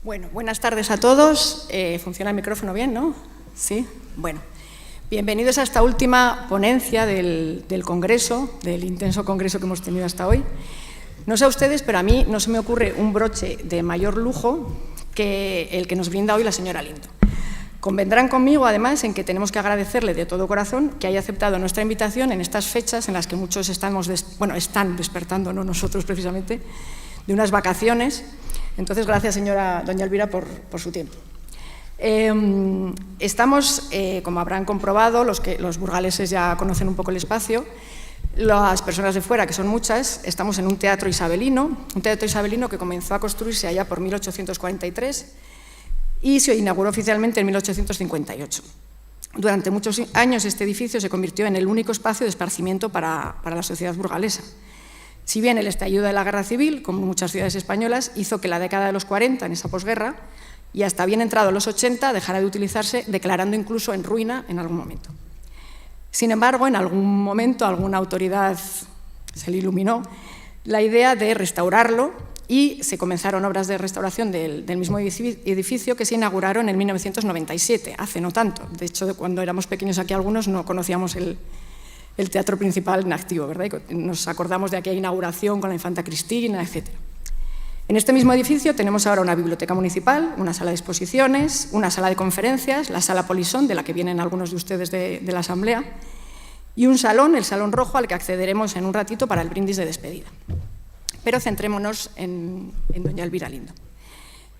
Bueno, buenas tardes a todos. ¿Funciona el micrófono bien, no? Sí. Bueno, bienvenidos a esta última ponencia del Congreso, del intenso Congreso que hemos tenido hasta hoy. No sé a ustedes, pero a mí no se me ocurre un broche de mayor lujo que el que nos brinda hoy la señora Lindo. Convendrán conmigo, además, en que tenemos que agradecerle de todo corazón que haya aceptado nuestra invitación en estas fechas en las que muchos están despertando, no nosotros precisamente, de unas vacaciones. Entonces, gracias, doña Elvira, por su tiempo. Estamos, como habrán comprobado, los burgaleses ya conocen un poco el espacio, las personas de fuera, que son muchas, estamos en un teatro isabelino que comenzó a construirse allá por 1843 y se inauguró oficialmente en 1858. Durante muchos años este edificio se convirtió en el único espacio de esparcimiento para la sociedad burgalesa. Si bien el estallido de la Guerra Civil, como muchas ciudades españolas, hizo que la década de los 40, en esa posguerra, y hasta bien entrado los 80, dejara de utilizarse, declarando incluso en ruina en algún momento. Sin embargo, en algún momento alguna autoridad se le iluminó la idea de restaurarlo y se comenzaron obras de restauración del mismo edificio que se inauguraron en 1997, hace no tanto. De hecho, cuando éramos pequeños aquí algunos no conocíamos el teatro principal en activo, ¿verdad? Y nos acordamos de aquella inauguración con la infanta Cristina, etc. En este mismo edificio tenemos ahora una biblioteca municipal, una sala de exposiciones, una sala de conferencias, la sala Polisón, de la que vienen algunos de ustedes de la Asamblea, y un salón, el Salón Rojo, al que accederemos en un ratito para el brindis de despedida. Pero centrémonos en doña Elvira Lindo.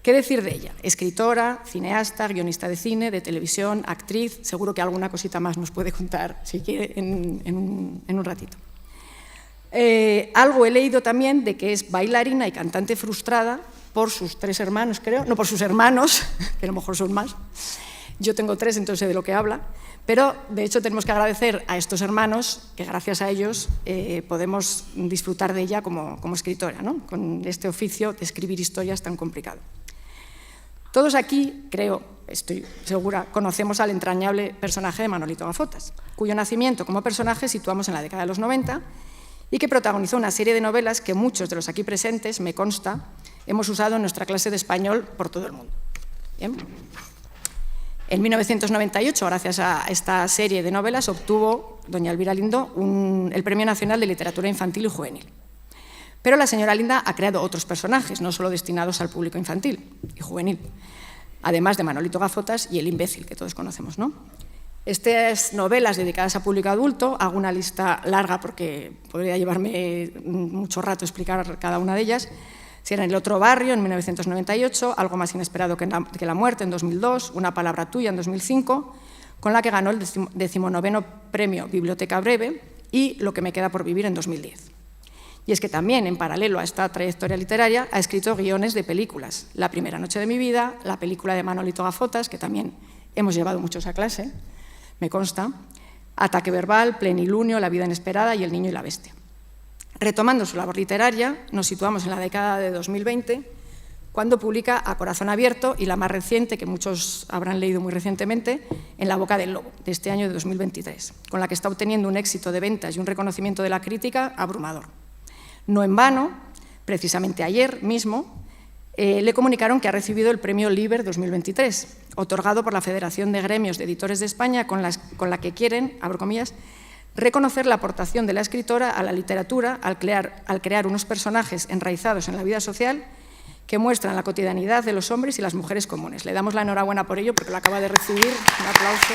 ¿Qué decir de ella? Escritora, cineasta, guionista de cine, de televisión, actriz. Seguro que alguna cosita más nos puede contar, si quiere, en un ratito. Algo he leído también de que es bailarina y cantante frustrada por sus 3 hermanos, creo. No, por sus hermanos, que a lo mejor son más. Yo tengo 3, entonces sé de lo que habla. Pero, de hecho, tenemos que agradecer a estos hermanos que, gracias a ellos, podemos disfrutar de ella como escritora, ¿no? Con este oficio de escribir historias tan complicado. Todos aquí, creo, estoy segura, conocemos al entrañable personaje de Manolito Gafotas, cuyo nacimiento como personaje situamos en la década de los 90 y que protagonizó una serie de novelas que muchos de los aquí presentes, me consta, hemos usado en nuestra clase de español por todo el mundo. ¿Bien? En 1998, gracias a esta serie de novelas, obtuvo doña Elvira Lindo el Premio Nacional de Literatura Infantil y Juvenil. Pero la señora Linda ha creado otros personajes, no solo destinados al público infantil y juvenil, además de Manolito Gafotas y El imbécil, que todos conocemos, ¿no? Estas novelas dedicadas a público adulto, hago una lista larga porque podría llevarme mucho rato explicar cada una de ellas, serán El otro barrio, en 1998, Algo más inesperado que la muerte, en 2002, Una palabra tuya, en 2005, con la que ganó el 19º Premio Biblioteca Breve, y Lo que me queda por vivir, en 2010. Y es que también, en paralelo a esta trayectoria literaria, ha escrito guiones de películas. La primera noche de mi vida, la película de Manolito Gafotas, que también hemos llevado muchos a clase, me consta, Ataque verbal, Plenilunio, La vida inesperada y El niño y la bestia. Retomando su labor literaria, nos situamos en la década de 2020, cuando publica A corazón abierto y la más reciente, que muchos habrán leído muy recientemente, En la boca del lobo, de este año de 2023, con la que está obteniendo un éxito de ventas y un reconocimiento de la crítica abrumador. No en vano, precisamente ayer mismo, le comunicaron que ha recibido el Premio Liber 2023, otorgado por la Federación de Gremios de Editores de España, con la que quieren, abro comillas, reconocer la aportación de la escritora a la literatura al crear unos personajes enraizados en la vida social que muestran la cotidianidad de los hombres y las mujeres comunes. Le damos la enhorabuena por ello, porque lo acaba de recibir. Un aplauso.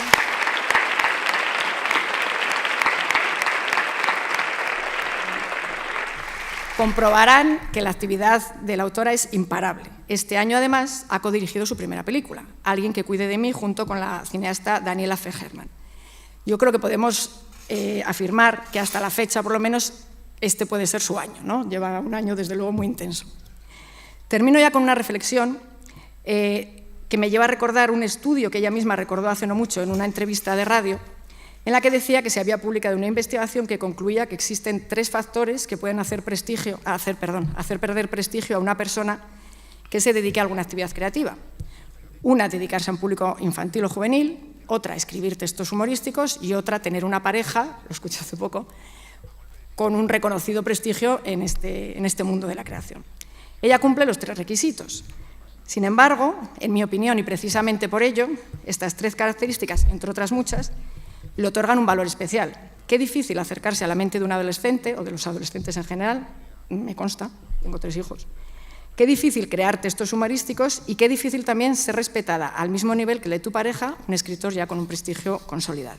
Comprobarán que la actividad de la autora es imparable. Este año, además, ha codirigido su primera película, Alguien que cuide de mí, junto con la cineasta Daniela Fegerman. Yo creo que podemos afirmar que hasta la fecha, por lo menos, este puede ser su año, ¿no? Lleva un año, desde luego, muy intenso. Termino ya con una reflexión que me lleva a recordar un estudio que ella misma recordó hace no mucho en una entrevista de radio, en la que decía que se había publicado una investigación que concluía que existen 3 factores que pueden hacer perder prestigio a una persona que se dedique a alguna actividad creativa. Una, dedicarse a un público infantil o juvenil; otra, escribir textos humorísticos; y otra, tener una pareja, lo escuché hace poco, con un reconocido prestigio en este mundo de la creación. Ella cumple los 3 requisitos. Sin embargo, en mi opinión, y precisamente por ello, estas 3 características, entre otras muchas, le otorgan un valor especial. Qué difícil acercarse a la mente de un adolescente, o de los adolescentes en general, me consta, tengo 3 hijos. Qué difícil crear textos humorísticos y qué difícil también ser respetada al mismo nivel que el de tu pareja, un escritor ya con un prestigio consolidado.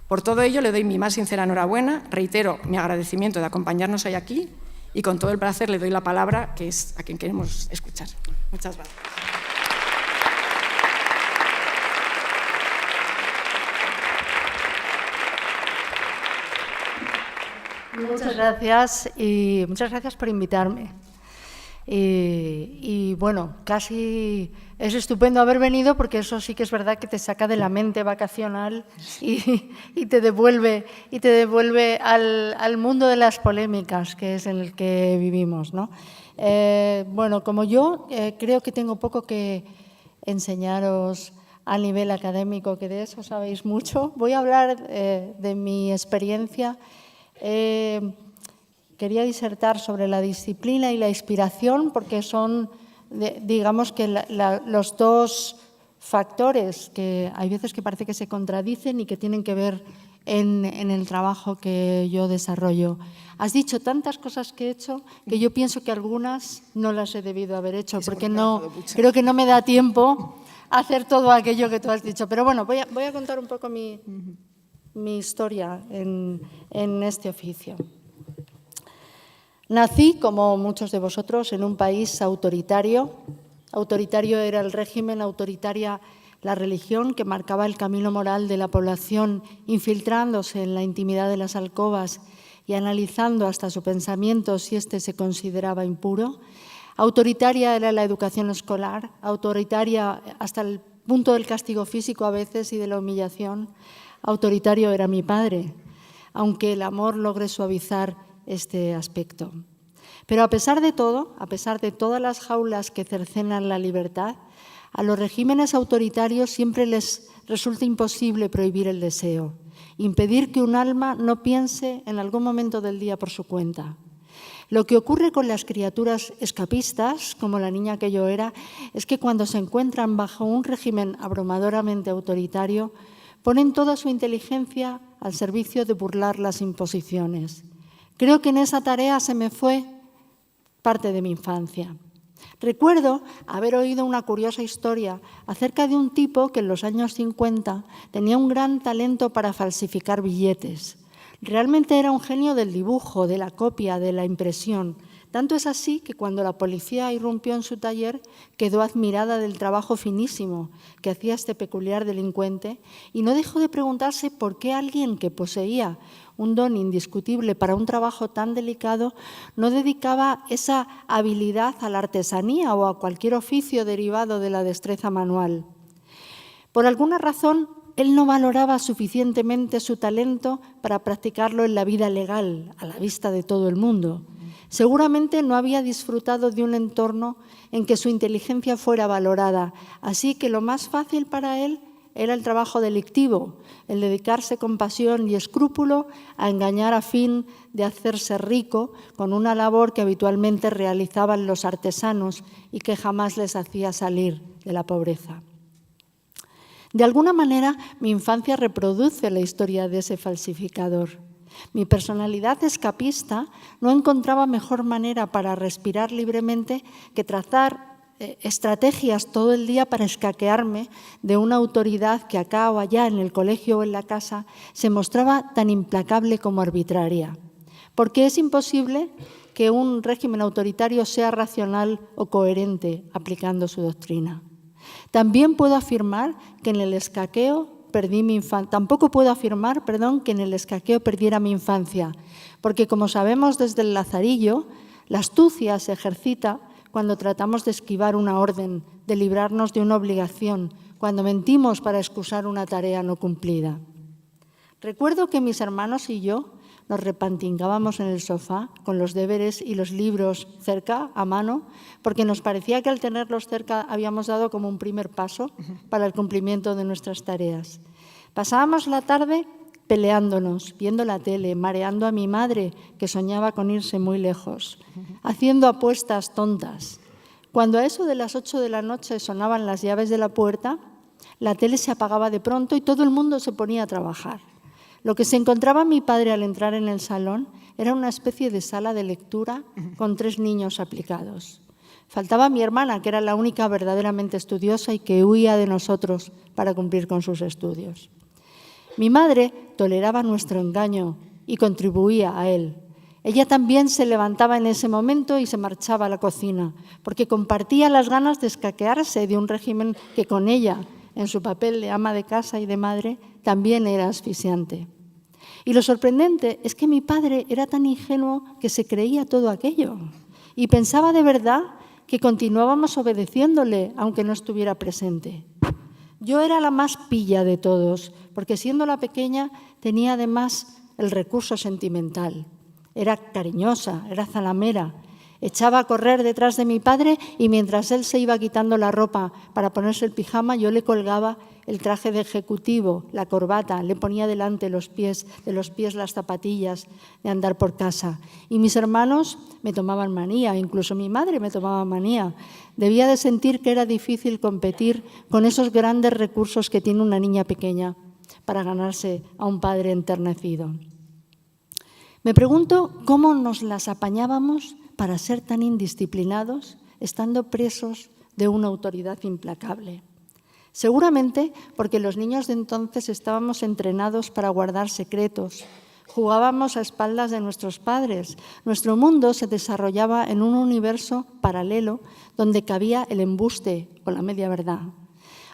Por todo ello, le doy mi más sincera enhorabuena, reitero mi agradecimiento de acompañarnos hoy aquí y con todo el placer le doy la palabra, que es a quien queremos escuchar. Muchas gracias. Muchas gracias y muchas gracias por invitarme. Y bueno, casi es estupendo haber venido porque eso sí que es verdad que te saca de la mente vacacional y te devuelve al mundo de las polémicas, que es en el que vivimos, ¿no? Bueno, como yo creo que tengo poco que enseñaros a nivel académico, que de eso sabéis mucho, voy a hablar de mi experiencia. Quería disertar sobre la disciplina y la inspiración porque son, digamos, que los 2 factores que hay veces que parece que se contradicen y que tienen que ver en el trabajo que yo desarrollo. Has dicho tantas cosas que he hecho que yo pienso que algunas no las he debido haber hecho porque creo que no me da tiempo a hacer todo aquello que tú has dicho. Pero bueno, voy a contar un poco mi historia en este oficio. Nací, como muchos de vosotros, en un país autoritario. Autoritario era el régimen, autoritaria la religión que marcaba el camino moral de la población, infiltrándose en la intimidad de las alcobas y analizando hasta su pensamiento si éste se consideraba impuro. Autoritaria era la educación escolar, autoritaria hasta el punto del castigo físico a veces y de la humillación. Autoritario era mi padre, aunque el amor logre suavizar este aspecto. Pero a pesar de todo, a pesar de todas las jaulas que cercenan la libertad, a los regímenes autoritarios siempre les resulta imposible prohibir el deseo, impedir que un alma no piense en algún momento del día por su cuenta. Lo que ocurre con las criaturas escapistas, como la niña que yo era, es que cuando se encuentran bajo un régimen abrumadoramente autoritario, ponen toda su inteligencia al servicio de burlar las imposiciones. Creo que en esa tarea se me fue parte de mi infancia. Recuerdo haber oído una curiosa historia acerca de un tipo que en los años 50 tenía un gran talento para falsificar billetes. Realmente era un genio del dibujo, de la copia, de la impresión. Tanto es así que cuando la policía irrumpió en su taller, quedó admirada del trabajo finísimo que hacía este peculiar delincuente y no dejó de preguntarse por qué alguien que poseía un don indiscutible para un trabajo tan delicado no dedicaba esa habilidad a la artesanía o a cualquier oficio derivado de la destreza manual. Por alguna razón, él no valoraba suficientemente su talento para practicarlo en la vida legal, a la vista de todo el mundo. Seguramente no había disfrutado de un entorno en que su inteligencia fuera valorada, así que lo más fácil para él era el trabajo delictivo, el dedicarse con pasión y escrúpulo a engañar a fin de hacerse rico con una labor que habitualmente realizaban los artesanos y que jamás les hacía salir de la pobreza. De alguna manera, mi infancia reproduce la historia de ese falsificador. Mi personalidad escapista no encontraba mejor manera para respirar libremente que trazar estrategias todo el día para escaquearme de una autoridad que acá o allá, en el colegio o en la casa, se mostraba tan implacable como arbitraria. Porque es imposible que un régimen autoritario sea racional o coherente aplicando su doctrina. También puedo afirmar que en el escaqueo perdí mi infancia. Tampoco puedo afirmar, que en el escaqueo perdiera mi infancia, porque como sabemos desde el Lazarillo, la astucia se ejercita cuando tratamos de esquivar una orden, de librarnos de una obligación, cuando mentimos para excusar una tarea no cumplida. Recuerdo que mis hermanos y yo nos repantingábamos en el sofá con los deberes y los libros cerca, a mano, porque nos parecía que al tenerlos cerca habíamos dado como un primer paso para el cumplimiento de nuestras tareas. Pasábamos la tarde peleándonos, viendo la tele, mareando a mi madre, que soñaba con irse muy lejos, haciendo apuestas tontas. Cuando a eso de las 8 de la noche sonaban las llaves de la puerta, la tele se apagaba de pronto y todo el mundo se ponía a trabajar. Lo que se encontraba mi padre al entrar en el salón era una especie de sala de lectura con 3 niños aplicados. Faltaba mi hermana, que era la única verdaderamente estudiosa y que huía de nosotros para cumplir con sus estudios. Mi madre toleraba nuestro engaño y contribuía a él. Ella también se levantaba en ese momento y se marchaba a la cocina, porque compartía las ganas de escaquearse de un régimen que con ella, en su papel de ama de casa y de madre, también era asfixiante. Y lo sorprendente es que mi padre era tan ingenuo que se creía todo aquello y pensaba de verdad que continuábamos obedeciéndole aunque no estuviera presente. Yo era la más pilla de todos, porque siendo la pequeña tenía además el recurso sentimental. Era cariñosa, era zalamera, echaba a correr detrás de mi padre y mientras él se iba quitando la ropa para ponerse el pijama, yo le colgaba el traje de ejecutivo, la corbata, le ponía delante de los pies las zapatillas de andar por casa. Y mis hermanos me tomaban manía, incluso mi madre me tomaba manía. Debía de sentir que era difícil competir con esos grandes recursos que tiene una niña pequeña para ganarse a un padre enternecido. Me pregunto cómo nos las apañábamos para ser tan indisciplinados, estando presos de una autoridad implacable. Seguramente porque los niños de entonces estábamos entrenados para guardar secretos, jugábamos a espaldas de nuestros padres, nuestro mundo se desarrollaba en un universo paralelo donde cabía el embuste o la media verdad.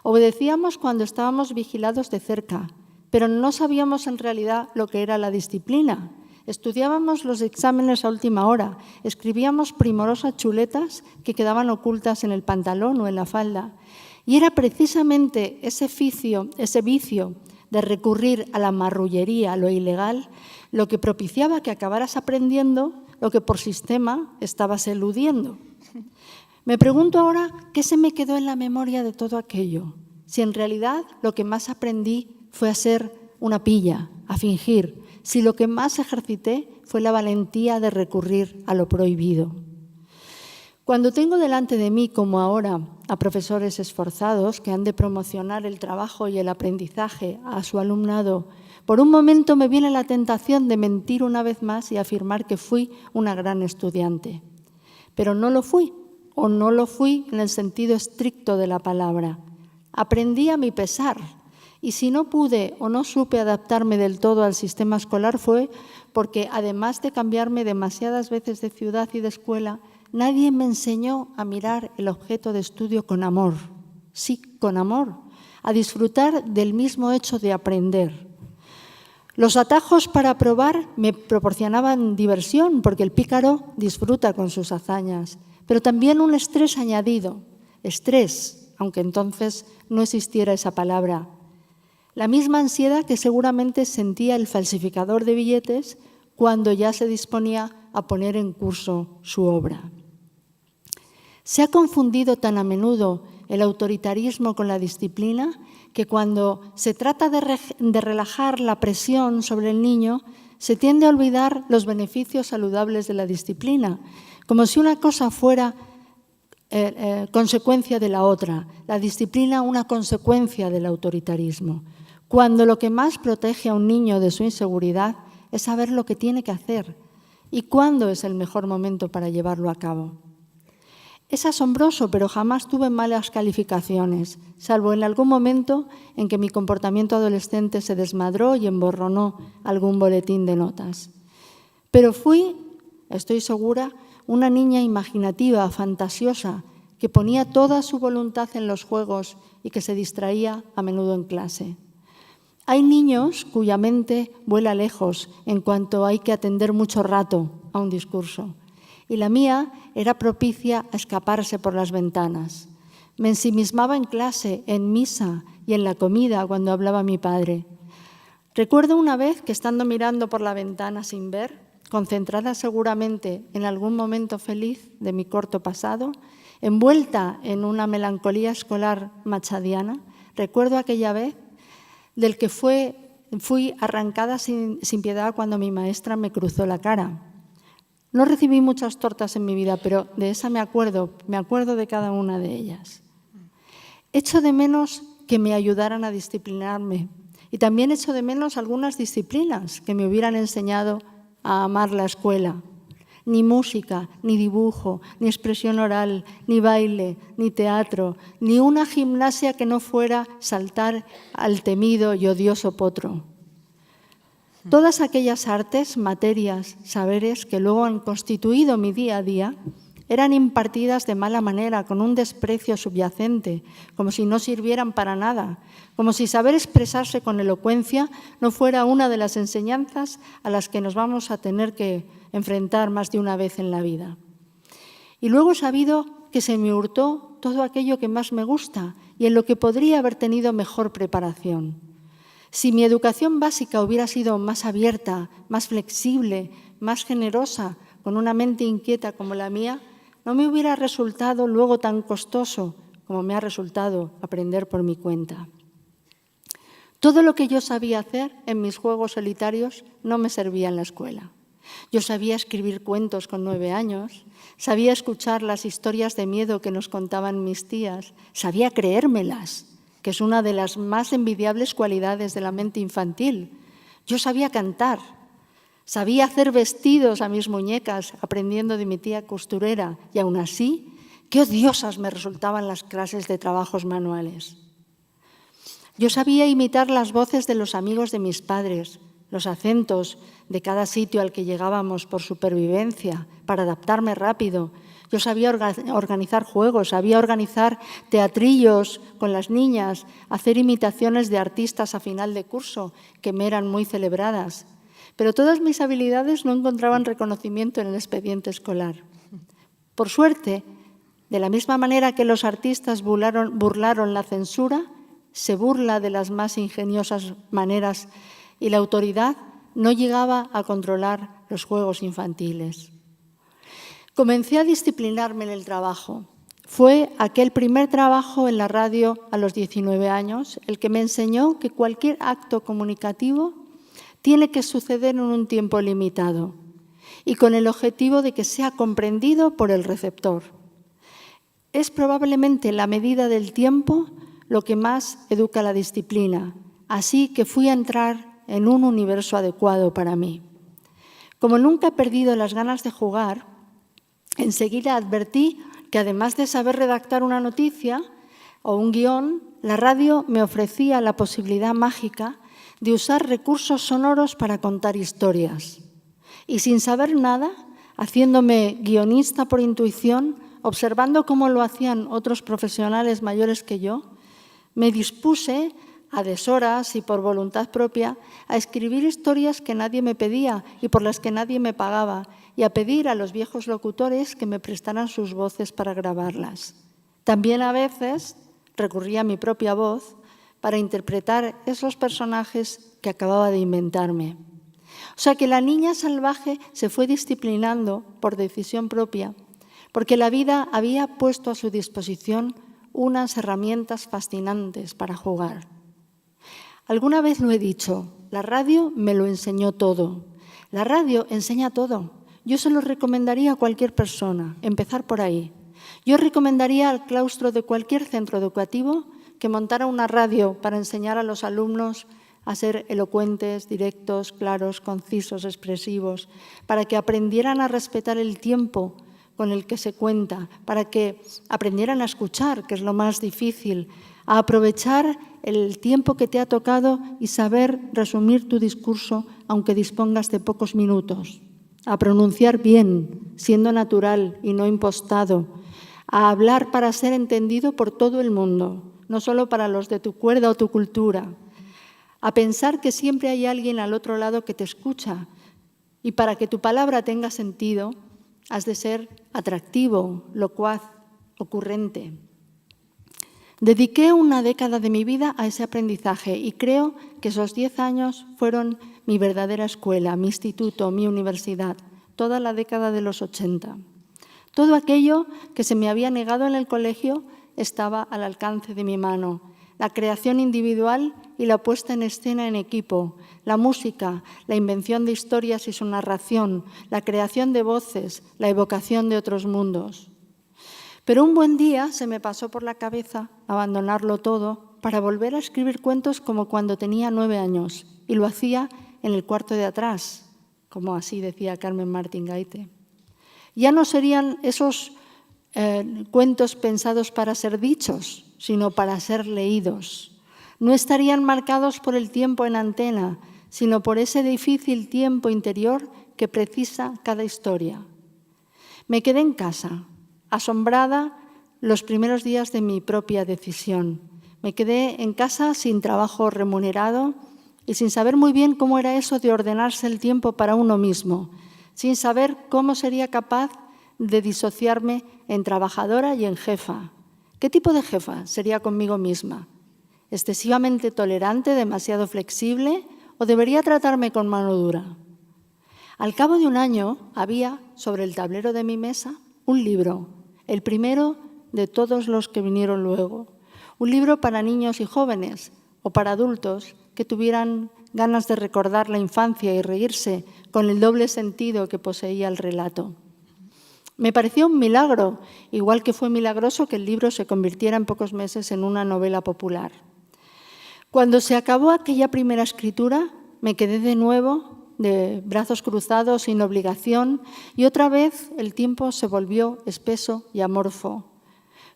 Obedecíamos cuando estábamos vigilados de cerca, pero no sabíamos en realidad lo que era la disciplina. Estudiábamos los exámenes a última hora, escribíamos primorosas chuletas que quedaban ocultas en el pantalón o en la falda. Y era precisamente ese vicio de recurrir a la marrullería, a lo ilegal, lo que propiciaba que acabaras aprendiendo lo que por sistema estabas eludiendo. Me pregunto ahora qué se me quedó en la memoria de todo aquello, si en realidad lo que más aprendí fue a ser una pilla, a fingir, si lo que más ejercité fue la valentía de recurrir a lo prohibido. Cuando tengo delante de mí, como ahora, a profesores esforzados que han de promocionar el trabajo y el aprendizaje a su alumnado, por un momento me viene la tentación de mentir una vez más y afirmar que fui una gran estudiante. Pero no lo fui, o no lo fui en el sentido estricto de la palabra. Aprendí a mi pesar. Y si no pude o no supe adaptarme del todo al sistema escolar fue porque, además de cambiarme demasiadas veces de ciudad y de escuela, nadie me enseñó a mirar el objeto de estudio con amor. Sí, con amor, a disfrutar del mismo hecho de aprender. Los atajos para aprobar me proporcionaban diversión porque el pícaro disfruta con sus hazañas, pero también un estrés añadido. Estrés, aunque entonces no existiera esa palabra. La misma ansiedad que seguramente sentía el falsificador de billetes cuando ya se disponía a poner en curso su obra. Se ha confundido tan a menudo el autoritarismo con la disciplina que cuando se trata de relajar la presión sobre el niño, se tiende a olvidar los beneficios saludables de la disciplina, como si una cosa fuera consecuencia de la otra, la disciplina una consecuencia del autoritarismo. Cuando lo que más protege a un niño de su inseguridad es saber lo que tiene que hacer y cuándo es el mejor momento para llevarlo a cabo. Es asombroso, pero jamás tuve malas calificaciones, salvo en algún momento en que mi comportamiento adolescente se desmadró y emborronó algún boletín de notas. Pero fui, estoy segura, una niña imaginativa, fantasiosa, que ponía toda su voluntad en los juegos y que se distraía a menudo en clase. Hay niños cuya mente vuela lejos en cuanto hay que atender mucho rato a un discurso. Y la mía era propicia a escaparse por las ventanas. Me ensimismaba en clase, en misa y en la comida cuando hablaba mi padre. Recuerdo una vez que estando mirando por la ventana sin ver, concentrada seguramente en algún momento feliz de mi corto pasado, envuelta en una melancolía escolar machadiana, recuerdo aquella vez del que fui arrancada sin piedad cuando mi maestra me cruzó la cara. No recibí muchas tortas en mi vida, pero de esa me acuerdo de cada una de ellas. Echo de menos que me ayudaran a disciplinarme y también echo de menos algunas disciplinas que me hubieran enseñado a amar la escuela. Ni música, ni dibujo, ni expresión oral, ni baile, ni teatro, ni una gimnasia que no fuera saltar al temido y odioso potro. Todas aquellas artes, materias, saberes que luego han constituido mi día a día eran impartidas de mala manera, con un desprecio subyacente, como si no sirvieran para nada, como si saber expresarse con elocuencia no fuera una de las enseñanzas a las que nos vamos a tener que enfrentar más de una vez en la vida. Y luego he sabido que se me hurtó todo aquello que más me gusta y en lo que podría haber tenido mejor preparación. Si mi educación básica hubiera sido más abierta, más flexible, más generosa, con una mente inquieta como la mía, no me hubiera resultado luego tan costoso como me ha resultado aprender por mi cuenta. Todo lo que yo sabía hacer en mis juegos solitarios no me servía en la escuela. Yo sabía escribir cuentos con 9 años, sabía escuchar las historias de miedo que nos contaban mis tías, sabía creérmelas, que es una de las más envidiables cualidades de la mente infantil. Yo sabía cantar, sabía hacer vestidos a mis muñecas aprendiendo de mi tía costurera y aún así, qué odiosas me resultaban las clases de trabajos manuales. Yo sabía imitar las voces de los amigos de mis padres, los acentos de cada sitio al que llegábamos por supervivencia, para adaptarme rápido. Yo sabía organizar juegos, sabía organizar teatrillos con las niñas, hacer imitaciones de artistas a final de curso, que me eran muy celebradas. Pero todas mis habilidades no encontraban reconocimiento en el expediente escolar. Por suerte, de la misma manera que los artistas burlaron la censura, se burla de las más ingeniosas maneras y la autoridad no llegaba a controlar los juegos infantiles. Comencé a disciplinarme en el trabajo. Fue aquel primer trabajo en la radio a los 19 años el que me enseñó que cualquier acto comunicativo tiene que suceder en un tiempo limitado y con el objetivo de que sea comprendido por el receptor. Es probablemente la medida del tiempo lo que más educa la disciplina, así que fui a entrar en un universo adecuado para mí. Como nunca he perdido las ganas de jugar, enseguida advertí que además de saber redactar una noticia o un guión, la radio me ofrecía la posibilidad mágica de usar recursos sonoros para contar historias. Y sin saber nada, haciéndome guionista por intuición, observando cómo lo hacían otros profesionales mayores que yo, me dispuse a deshoras y por voluntad propia a escribir historias que nadie me pedía y por las que nadie me pagaba y a pedir a los viejos locutores que me prestaran sus voces para grabarlas. También a veces recurría a mi propia voz para interpretar esos personajes que acababa de inventarme. O sea que la niña salvaje se fue disciplinando por decisión propia, porque la vida había puesto a su disposición unas herramientas fascinantes para jugar. Alguna vez lo he dicho, la radio me lo enseñó todo. La radio enseña todo. Yo se lo recomendaría a cualquier persona, empezar por ahí. Yo recomendaría al claustro de cualquier centro educativo que montara una radio para enseñar a los alumnos a ser elocuentes, directos, claros, concisos, expresivos, para que aprendieran a respetar el tiempo con el que se cuenta, para que aprendieran a escuchar, que es lo más difícil, a aprovechar el tiempo que te ha tocado y saber resumir tu discurso aunque dispongas de pocos minutos, a pronunciar bien, siendo natural y no impostado, a hablar para ser entendido por todo el mundo, no solo para los de tu cuerda o tu cultura, a pensar que siempre hay alguien al otro lado que te escucha y para que tu palabra tenga sentido, has de ser atractivo, locuaz, ocurrente. Dediqué una década de mi vida a ese aprendizaje y creo que esos 10 años fueron mi verdadera escuela, mi instituto, mi universidad, toda la década de los 80. Todo aquello que se me había negado en el colegio estaba al alcance de mi mano. la creación individual y la puesta en escena en equipo, la música, la invención de historias y su narración, la creación de voces, la evocación de otros mundos. Pero un buen día se me pasó por la cabeza abandonarlo todo para volver a escribir cuentos como cuando tenía 9 años, y lo hacía en el cuarto de atrás, como así decía Carmen Martín Gaite. Ya no serían esos cuentos pensados para ser dichos, sino para ser leídos. No estarían marcados por el tiempo en antena, sino por ese difícil tiempo interior que precisa cada historia. Me quedé en casa, asombrada los primeros días de mi propia decisión. Me quedé en casa sin trabajo remunerado y sin saber muy bien cómo era eso de ordenarse el tiempo para uno mismo, sin saber cómo sería capaz de disociarme en trabajadora y en jefa. ¿Qué tipo de jefa sería conmigo misma? ¿Excesivamente tolerante, demasiado flexible o debería tratarme con mano dura? Al cabo de un año había sobre el tablero de mi mesa un libro, el primero de todos los que vinieron luego, un libro para niños y jóvenes o para adultos que tuvieran ganas de recordar la infancia y reírse con el doble sentido que poseía el relato. Me pareció un milagro, igual que fue milagroso que el libro se convirtiera en pocos meses en una novela popular. Cuando se acabó aquella primera escritura, me quedé de nuevo de brazos cruzados, sin obligación, y otra vez el tiempo se volvió espeso y amorfo.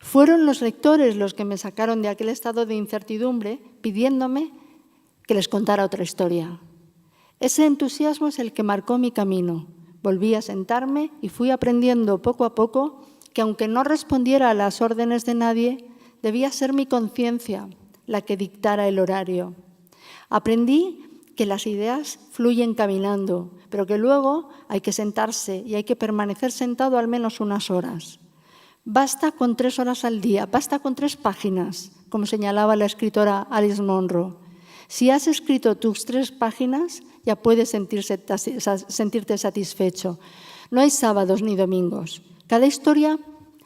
Fueron los lectores los que me sacaron de aquel estado de incertidumbre, pidiéndome que les contara otra historia. Ese entusiasmo es el que marcó mi camino. Volví a sentarme y fui aprendiendo poco a poco que, aunque no respondiera a las órdenes de nadie, debía ser mi conciencia la que dictara el horario. Aprendí que las ideas fluyen caminando, pero que luego hay que sentarse y hay que permanecer sentado al menos unas horas. Basta con 3 horas al día, basta con 3 páginas, como señalaba la escritora Alice Munro. Si has escrito tus 3 páginas, ya puedes sentirte satisfecho. No hay sábados ni domingos. Cada historia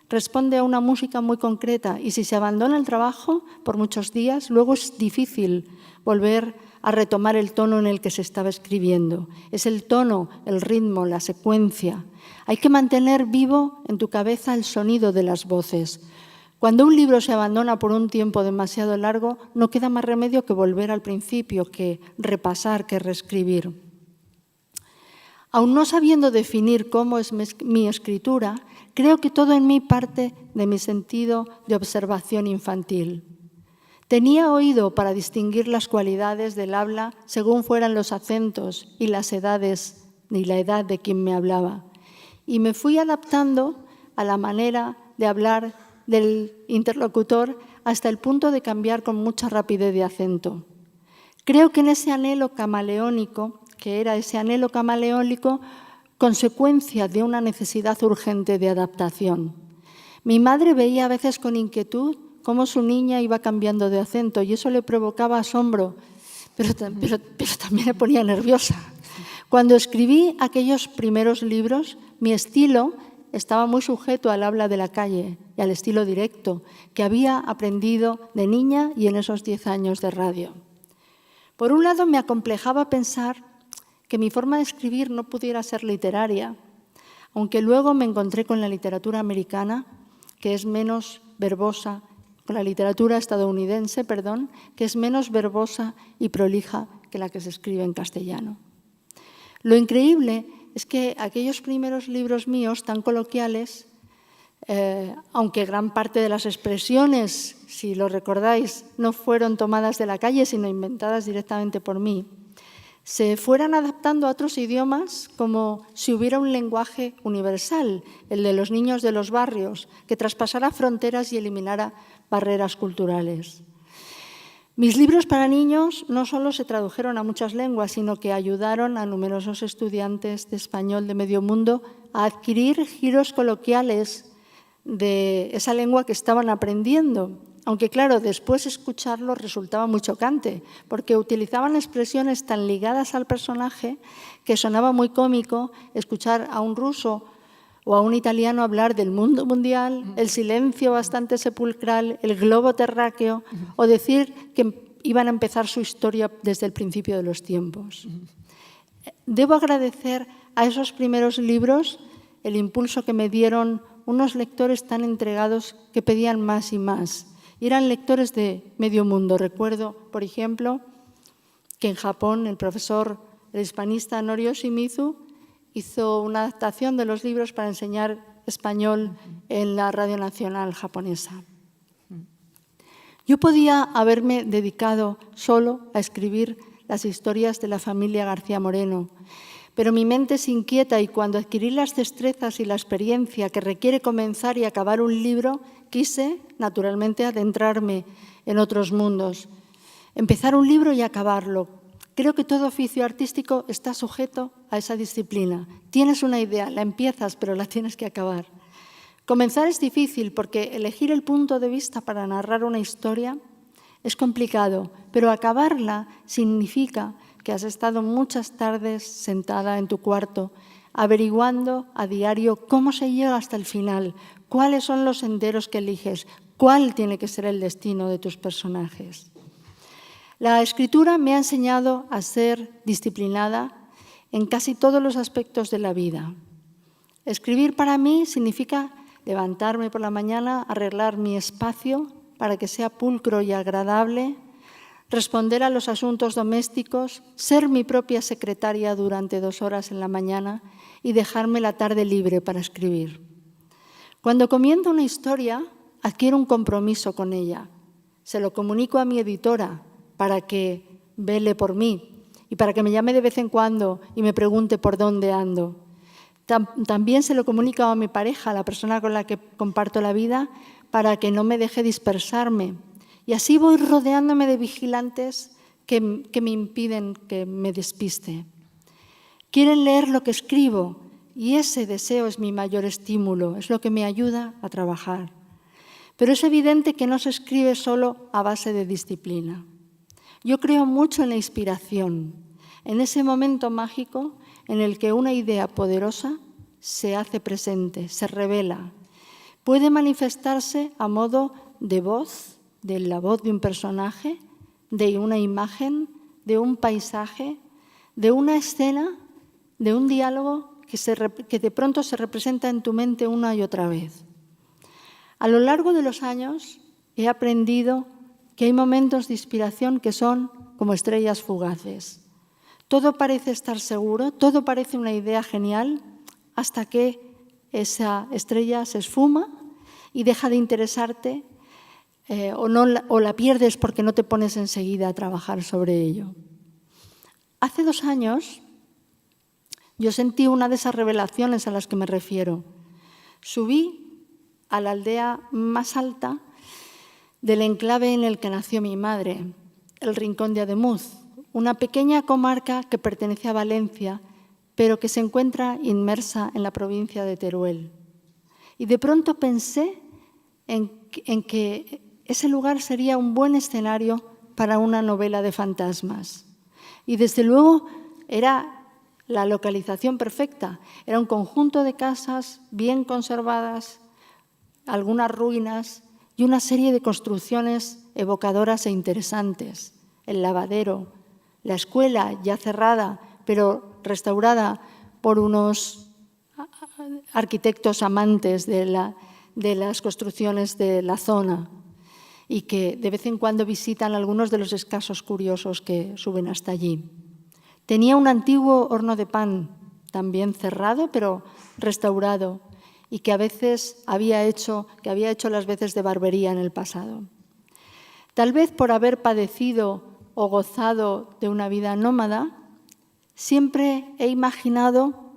responde a una música muy concreta y si se abandona el trabajo por muchos días, luego es difícil volver a retomar el tono en el que se estaba escribiendo. Es el tono, el ritmo, la secuencia. Hay que mantener vivo en tu cabeza el sonido de las voces. Cuando un libro se abandona por un tiempo demasiado largo, no queda más remedio que volver al principio, que repasar, que reescribir. Aun no sabiendo definir cómo es mi escritura, creo que todo en mí parte de mi sentido de observación infantil. Tenía oído para distinguir las cualidades del habla según fueran los acentos y las edades y la edad de quien me hablaba. Y me fui adaptando a la manera de hablar del interlocutor hasta el punto de cambiar con mucha rapidez de acento. Creo que en ese anhelo camaleónico, consecuencia de una necesidad urgente de adaptación. Mi madre veía a veces con inquietud cómo su niña iba cambiando de acento y eso le provocaba asombro, pero también me ponía nerviosa. Cuando escribí aquellos primeros libros, mi estilo estaba muy sujeto al habla de la calle y al estilo directo que había aprendido de niña y en esos 10 años de radio. Por un lado, me acomplejaba pensar que mi forma de escribir no pudiera ser literaria, aunque luego me encontré con la literatura americana, que es menos verbosa, con la literatura estadounidense, que es menos verbosa y prolija que la que se escribe en castellano. Lo increíble es que aquellos primeros libros míos tan coloquiales, aunque gran parte de las expresiones, si lo recordáis, no fueron tomadas de la calle, sino inventadas directamente por mí, se fueran adaptando a otros idiomas como si hubiera un lenguaje universal, el de los niños de los barrios, que traspasara fronteras y eliminara barreras culturales. Mis libros para niños no solo se tradujeron a muchas lenguas, sino que ayudaron a numerosos estudiantes de español de medio mundo a adquirir giros coloquiales de esa lengua que estaban aprendiendo. Aunque, claro, después escucharlo resultaba muy chocante, porque utilizaban expresiones tan ligadas al personaje que sonaba muy cómico escuchar a un ruso o a un italiano hablar del mundo mundial, el silencio bastante sepulcral, el globo terráqueo, o decir que iban a empezar su historia desde el principio de los tiempos. Debo agradecer a esos primeros libros el impulso que me dieron unos lectores tan entregados que pedían más y más. Y eran lectores de medio mundo. Recuerdo, por ejemplo, que en Japón el hispanista Norio Shimizu hizo una adaptación de los libros para enseñar español en la Radio Nacional japonesa. Yo podía haberme dedicado solo a escribir las historias de la familia García Moreno, pero mi mente es inquieta y cuando adquirí las destrezas y la experiencia que requiere comenzar y acabar un libro, quise, naturalmente, adentrarme en otros mundos. Empezar un libro y acabarlo. Creo que todo oficio artístico está sujeto a esa disciplina. Tienes una idea, la empiezas, pero la tienes que acabar. Comenzar es difícil porque elegir el punto de vista para narrar una historia es complicado, pero acabarla significa que has estado muchas tardes sentada en tu cuarto averiguando a diario cómo se llega hasta el final, cuáles son los senderos que eliges, cuál tiene que ser el destino de tus personajes. La escritura me ha enseñado a ser disciplinada en casi todos los aspectos de la vida. Escribir para mí significa levantarme por la mañana, arreglar mi espacio para que sea pulcro y agradable, responder a los asuntos domésticos, ser mi propia secretaria durante 2 horas en la mañana y dejarme la tarde libre para escribir. Cuando comienzo una historia, adquiero un compromiso con ella. Se lo comunico a mi editora para que vele por mí y para que me llame de vez en cuando y me pregunte por dónde ando. También se lo comunico a mi pareja, a la persona con la que comparto la vida, para que no me deje dispersarme. Y así voy rodeándome de vigilantes que me impiden que me despiste. Quieren leer lo que escribo y ese deseo es mi mayor estímulo, es lo que me ayuda a trabajar. Pero es evidente que no se escribe solo a base de disciplina. Yo creo mucho en la inspiración, en ese momento mágico en el que una idea poderosa se hace presente, se revela. Puede manifestarse a modo de voz, de la voz de un personaje, de una imagen, de un paisaje, de una escena, de un diálogo que de pronto se representa en tu mente una y otra vez. A lo largo de los años he aprendido que hay momentos de inspiración que son como estrellas fugaces. Todo parece estar seguro, todo parece una idea genial, hasta que esa estrella se esfuma y deja de interesarte o la pierdes porque no te pones enseguida a trabajar sobre ello. Hace 2 años yo sentí una de esas revelaciones a las que me refiero. Subí a la aldea más alta del enclave en el que nació mi madre, el Rincón de Ademuz, una pequeña comarca que pertenece a Valencia, pero que se encuentra inmersa en la provincia de Teruel. Y de pronto pensé en que ese lugar sería un buen escenario para una novela de fantasmas. Y desde luego era la localización perfecta. Era un conjunto de casas bien conservadas, algunas ruinas y una serie de construcciones evocadoras e interesantes. El lavadero, la escuela ya cerrada, pero restaurada por unos arquitectos amantes de las construcciones de la zona y que de vez en cuando visitan algunos de los escasos curiosos que suben hasta allí. Tenía un antiguo horno de pan, también cerrado, pero restaurado, y que había hecho las veces de barbería en el pasado. Tal vez por haber padecido o gozado de una vida nómada, siempre he imaginado,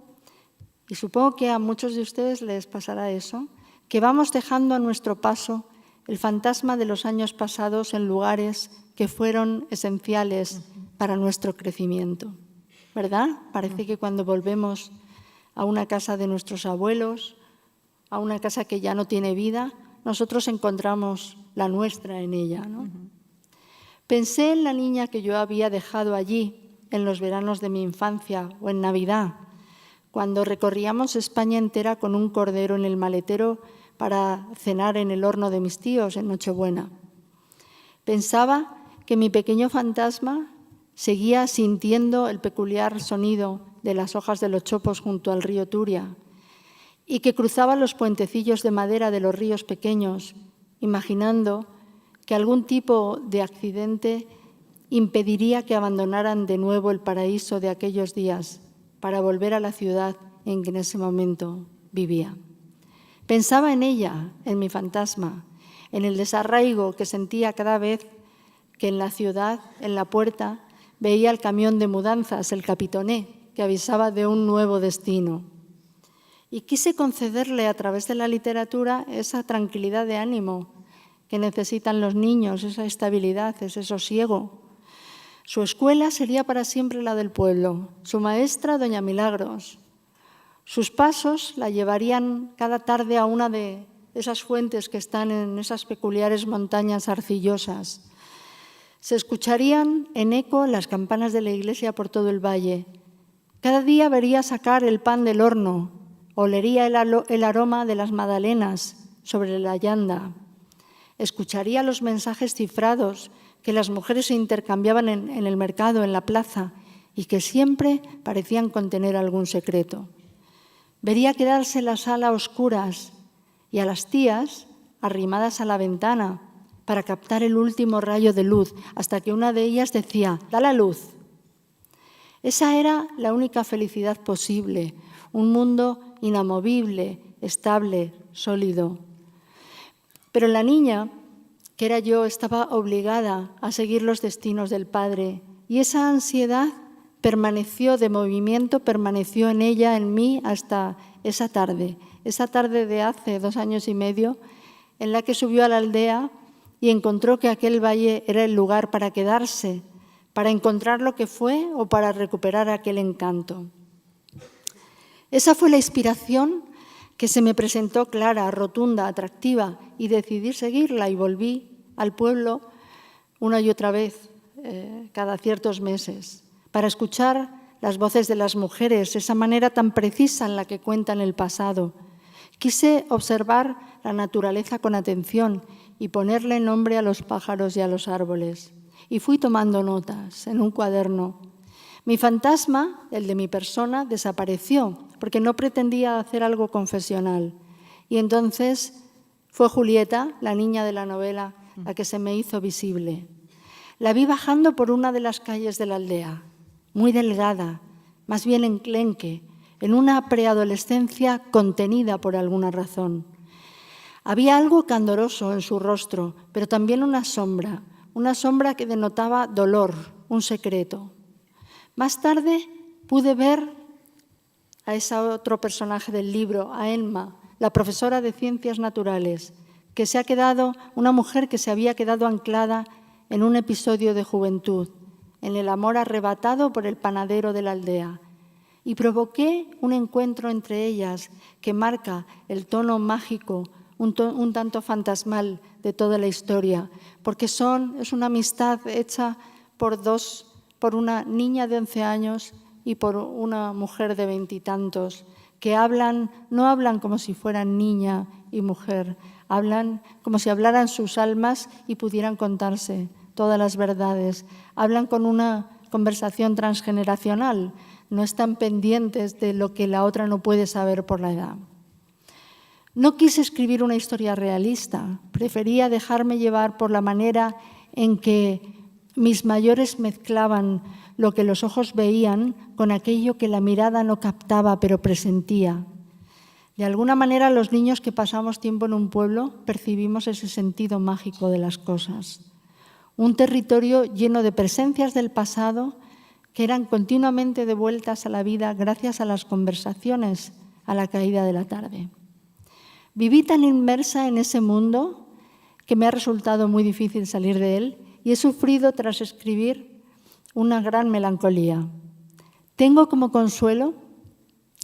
y supongo que a muchos de ustedes les pasará eso, que vamos dejando a nuestro paso el fantasma de los años pasados en lugares que fueron esenciales para nuestro crecimiento. ¿Verdad? Parece que cuando volvemos a una casa de nuestros abuelos, a una casa que ya no tiene vida, nosotros encontramos la nuestra en ella, ¿no? Pensé en la niña que yo había dejado allí en los veranos de mi infancia o en Navidad, cuando recorríamos España entera con un cordero en el maletero para cenar en el horno de mis tíos en Nochebuena. Pensaba que mi pequeño fantasma seguía sintiendo el peculiar sonido de las hojas de los chopos junto al río Turia y que cruzaba los puentecillos de madera de los ríos pequeños, imaginando que algún tipo de accidente impediría que abandonaran de nuevo el paraíso de aquellos días para volver a la ciudad en que en ese momento vivía. Pensaba en ella, en mi fantasma, en el desarraigo que sentía cada vez que en la ciudad, en la puerta, veía el camión de mudanzas, el Capitoné, que avisaba de un nuevo destino. Y quise concederle a través de la literatura esa tranquilidad de ánimo que necesitan los niños, esa estabilidad, ese sosiego. Su escuela sería para siempre la del pueblo, su maestra, doña Milagros. Sus pasos la llevarían cada tarde a una de esas fuentes que están en esas peculiares montañas arcillosas. Se escucharían en eco las campanas de la iglesia por todo el valle. Cada día vería sacar el pan del horno, olería el aroma de las magdalenas sobre la llanda. Escucharía los mensajes cifrados que las mujeres se intercambiaban en el mercado, en la plaza, y que siempre parecían contener algún secreto. Vería quedarse la sala a oscuras y a las tías arrimadas a la ventana para captar el último rayo de luz, hasta que una de ellas decía: «Da la luz». Esa era la única felicidad posible, un mundo inamovible, estable, sólido. Pero la niña, que era yo, estaba obligada a seguir los destinos del padre, y esa ansiedad permaneció de movimiento, permaneció en ella, en mí, hasta esa tarde de hace 2 años y medio, en la que subió a la aldea y encontró que aquel valle era el lugar para quedarse, para encontrar lo que fue o para recuperar aquel encanto. Esa fue la inspiración que se me presentó clara, rotunda, atractiva, y decidí seguirla y volví al pueblo una y otra vez, cada ciertos meses, para escuchar las voces de las mujeres, esa manera tan precisa en la que cuentan el pasado. Quise observar la naturaleza con atención y ponerle nombre a los pájaros y a los árboles. Y fui tomando notas en un cuaderno. Mi fantasma, el de mi persona, desapareció porque no pretendía hacer algo confesional. Y entonces fue Julieta, la niña de la novela, la que se me hizo visible. La vi bajando por una de las calles de la aldea, muy delgada, más bien enclenque, en una preadolescencia contenida por alguna razón. Había algo candoroso en su rostro, pero también una sombra que denotaba dolor, un secreto. Más tarde pude ver a ese otro personaje del libro, a Emma, la profesora de Ciencias Naturales, una mujer que se había quedado anclada en un episodio de juventud, en el amor arrebatado por el panadero de la aldea. Y provoqué un encuentro entre ellas que marca el tono mágico, un tanto fantasmal de toda la historia, porque es una amistad hecha por una niña de 11 años y por una mujer de 20 y tantos, que no hablan como si fueran niña y mujer, hablan como si hablaran sus almas y pudieran contarse todas las verdades. Hablan con una conversación transgeneracional, no están pendientes de lo que la otra no puede saber por la edad. No quise escribir una historia realista, prefería dejarme llevar por la manera en que mis mayores mezclaban lo que los ojos veían con aquello que la mirada no captaba pero presentía. De alguna manera, los niños que pasamos tiempo en un pueblo percibimos ese sentido mágico de las cosas. Un territorio lleno de presencias del pasado que eran continuamente devueltas a la vida gracias a las conversaciones a la caída de la tarde. Viví tan inmersa en ese mundo que me ha resultado muy difícil salir de él y he sufrido tras escribir una gran melancolía. Tengo como consuelo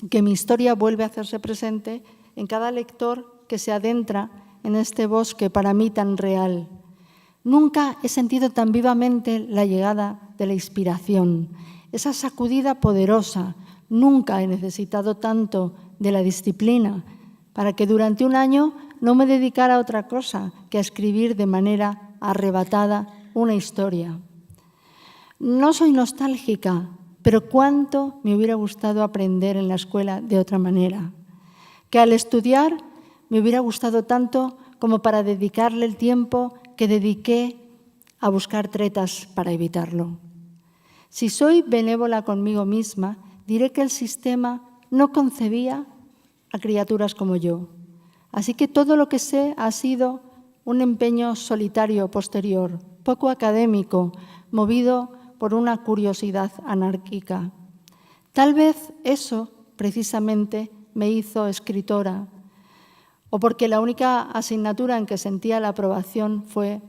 que mi historia vuelve a hacerse presente en cada lector que se adentra en este bosque para mí tan real. Nunca he sentido tan vivamente la llegada de la inspiración, esa sacudida poderosa, Nunca he necesitado tanto de la disciplina para que durante un año no me dedicara a otra cosa que a escribir de manera arrebatada una historia. No soy nostálgica, pero cuánto me hubiera gustado aprender en la escuela de otra manera. Que al estudiar me hubiera gustado tanto como para dedicarle el tiempo que dediqué a buscar tretas para evitarlo. Si soy benévola conmigo misma, diré que el sistema no concebía a criaturas como yo. Así que todo lo que sé ha sido un empeño solitario posterior, poco académico, movido por una curiosidad anárquica. Tal vez eso, precisamente, me hizo escritora, o porque la única asignatura en que sentía la aprobación fue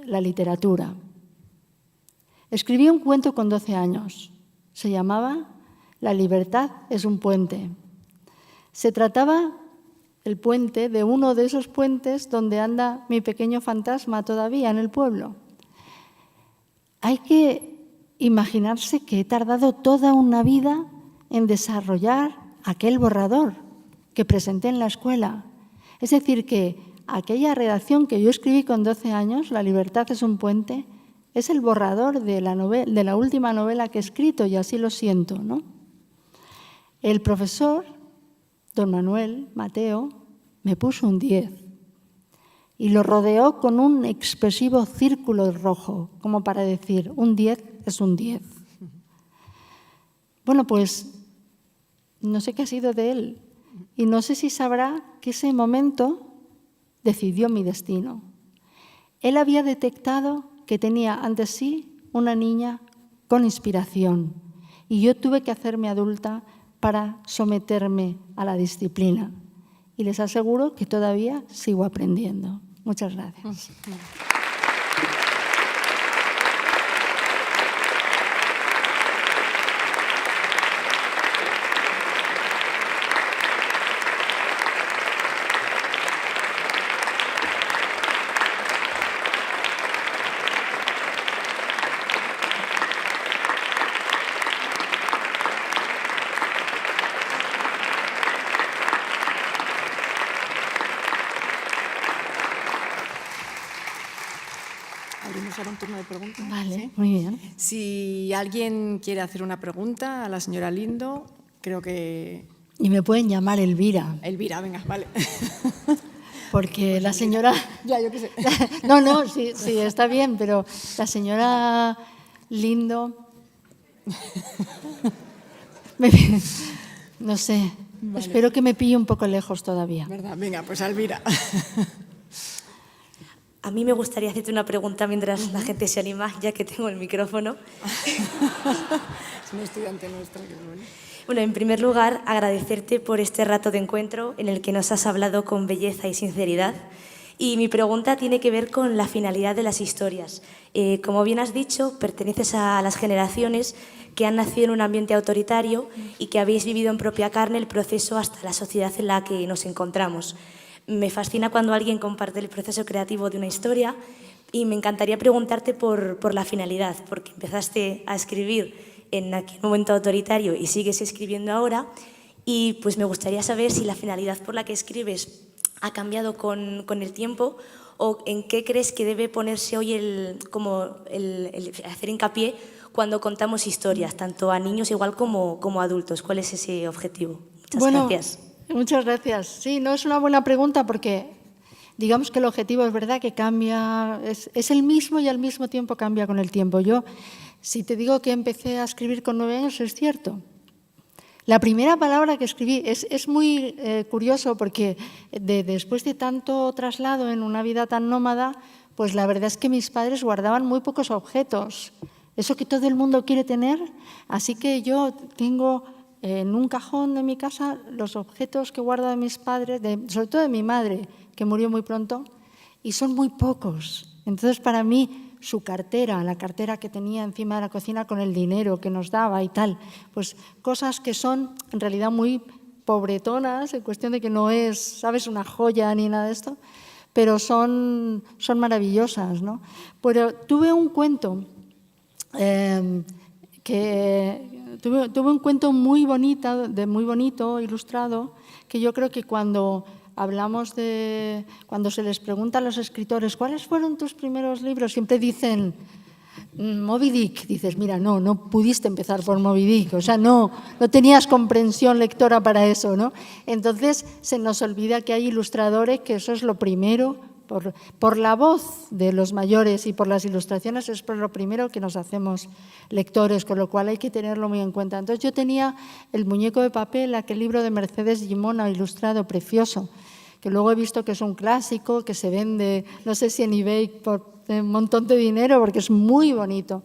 la literatura. Escribí un cuento con 12 años. Se llamaba La libertad es un puente. Se trataba el puente de uno de esos puentes donde anda mi pequeño fantasma todavía en el pueblo. Hay que imaginarse que he tardado toda una vida en desarrollar aquel borrador que presenté en la escuela. Es decir, que aquella redacción que yo escribí con 12 años, La libertad es un puente, es el borrador de la última novela que he escrito, y así lo siento, ¿no? El profesor, don Manuel Mateo, me puso un 10 y lo rodeó con un expresivo círculo rojo, como para decir, un 10 es un 10. Bueno, pues no sé qué ha sido de él y no sé si sabrá que ese momento decidió mi destino. Él había detectado que tenía ante sí una niña con inspiración y yo tuve que hacerme adulta para someterme a la disciplina. Y les aseguro que todavía sigo aprendiendo. Muchas gracias. Abrimos ahora un turno de preguntas. Vale, ¿sí? muy bien. Si alguien quiere hacer una pregunta a la señora Lindo, creo que... Y me pueden llamar Elvira. Elvira, venga, vale. Porque la señora... Ya, yo qué sé. No, sí, está bien, pero la señora Lindo... No sé, vale. Espero que me pille un poco lejos todavía. ¿Verdad? Venga, pues Elvira. A mí me gustaría hacerte una pregunta mientras la gente se anima, ya que tengo el micrófono. Es un estudiante nuestro. Que bueno. Bueno, en primer lugar, agradecerte por este rato de encuentro en el que nos has hablado con belleza y sinceridad. Y mi pregunta tiene que ver con la finalidad de las historias. Como bien has dicho, perteneces a las generaciones que han nacido en un ambiente autoritario y que habéis vivido en propia carne el proceso hasta la sociedad en la que nos encontramos. Me fascina cuando alguien comparte el proceso creativo de una historia y me encantaría preguntarte por la finalidad, porque empezaste a escribir en aquel momento autoritario y sigues escribiendo ahora, y pues me gustaría saber si la finalidad por la que escribes ha cambiado con el tiempo o en qué crees que debe ponerse hoy el hacer hincapié cuando contamos historias, tanto a niños igual como a adultos. ¿Cuál es ese objetivo? Muchas gracias. Muchas gracias. Sí, no es una buena pregunta porque digamos que el objetivo es verdad que cambia, es el mismo y al mismo tiempo cambia con el tiempo. Yo, si te digo que empecé a escribir con 9 años, es cierto. La primera palabra que escribí es muy curioso porque después de tanto traslado en una vida tan nómada, pues la verdad es que mis padres guardaban muy pocos objetos. Eso que todo el mundo quiere tener, así que yo tengo en un cajón de mi casa los objetos que guardo de mis padres, sobre todo de mi madre, que murió muy pronto, y son muy pocos. Entonces, para mí, su cartera, la cartera que tenía encima de la cocina con el dinero que nos daba y tal, pues cosas que son en realidad muy pobretonas, en cuestión de que no es, ¿sabes?, una joya ni nada de esto, pero son maravillosas, ¿no? Pero tuve un cuento que tuve un cuento muy bonito, ilustrado, que yo creo que cuando se les pregunta a los escritores ¿cuáles fueron tus primeros libros? Siempre dicen Moby Dick. Dices, mira, no pudiste empezar por Moby Dick, o sea, no tenías comprensión lectora para eso, ¿no? Entonces se nos olvida que hay ilustradores, que eso es lo primero, por la voz de los mayores y por las ilustraciones es por lo primero que nos hacemos lectores, con lo cual hay que tenerlo muy en cuenta. Entonces yo tenía El muñeco de papel, aquel libro de Mercedes Gimona, ilustrado, precioso, que luego he visto que es un clásico, que se vende, no sé si en eBay por un montón de dinero, porque es muy bonito.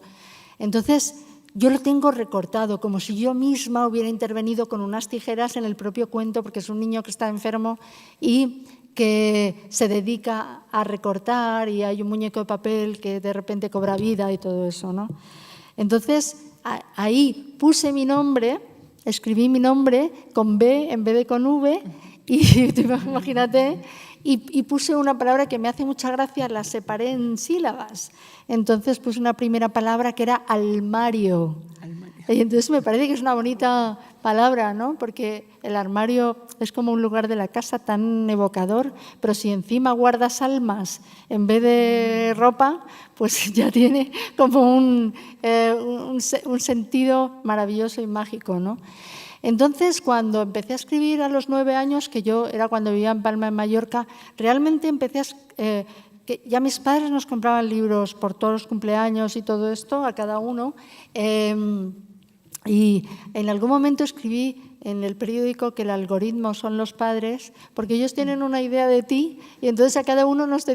Entonces yo lo tengo recortado, como si yo misma hubiera intervenido con unas tijeras en el propio cuento, porque es un niño que está enfermo y que se dedica a recortar, y hay un muñeco de papel que de repente cobra vida y todo eso, ¿no? Entonces, ahí puse mi nombre, escribí mi nombre con B en vez de con V, y imagínate, y puse una palabra que me hace mucha gracia, la separé en sílabas. Entonces puse una primera palabra que era almario. Y entonces me parece que es una bonita palabra, ¿no? Porque el armario es como un lugar de la casa tan evocador, pero si encima guardas almas en vez de ropa, pues ya tiene como un sentido maravilloso y mágico, ¿no? Entonces, cuando empecé a escribir a los 9 años, que yo era cuando vivía en Palma, en Mallorca, realmente empecé que ya mis padres nos compraban libros por todos los cumpleaños y todo esto, a cada uno. Y en algún momento escribí en el periódico que el algoritmo son los padres, porque ellos tienen una idea de ti y entonces a cada uno nos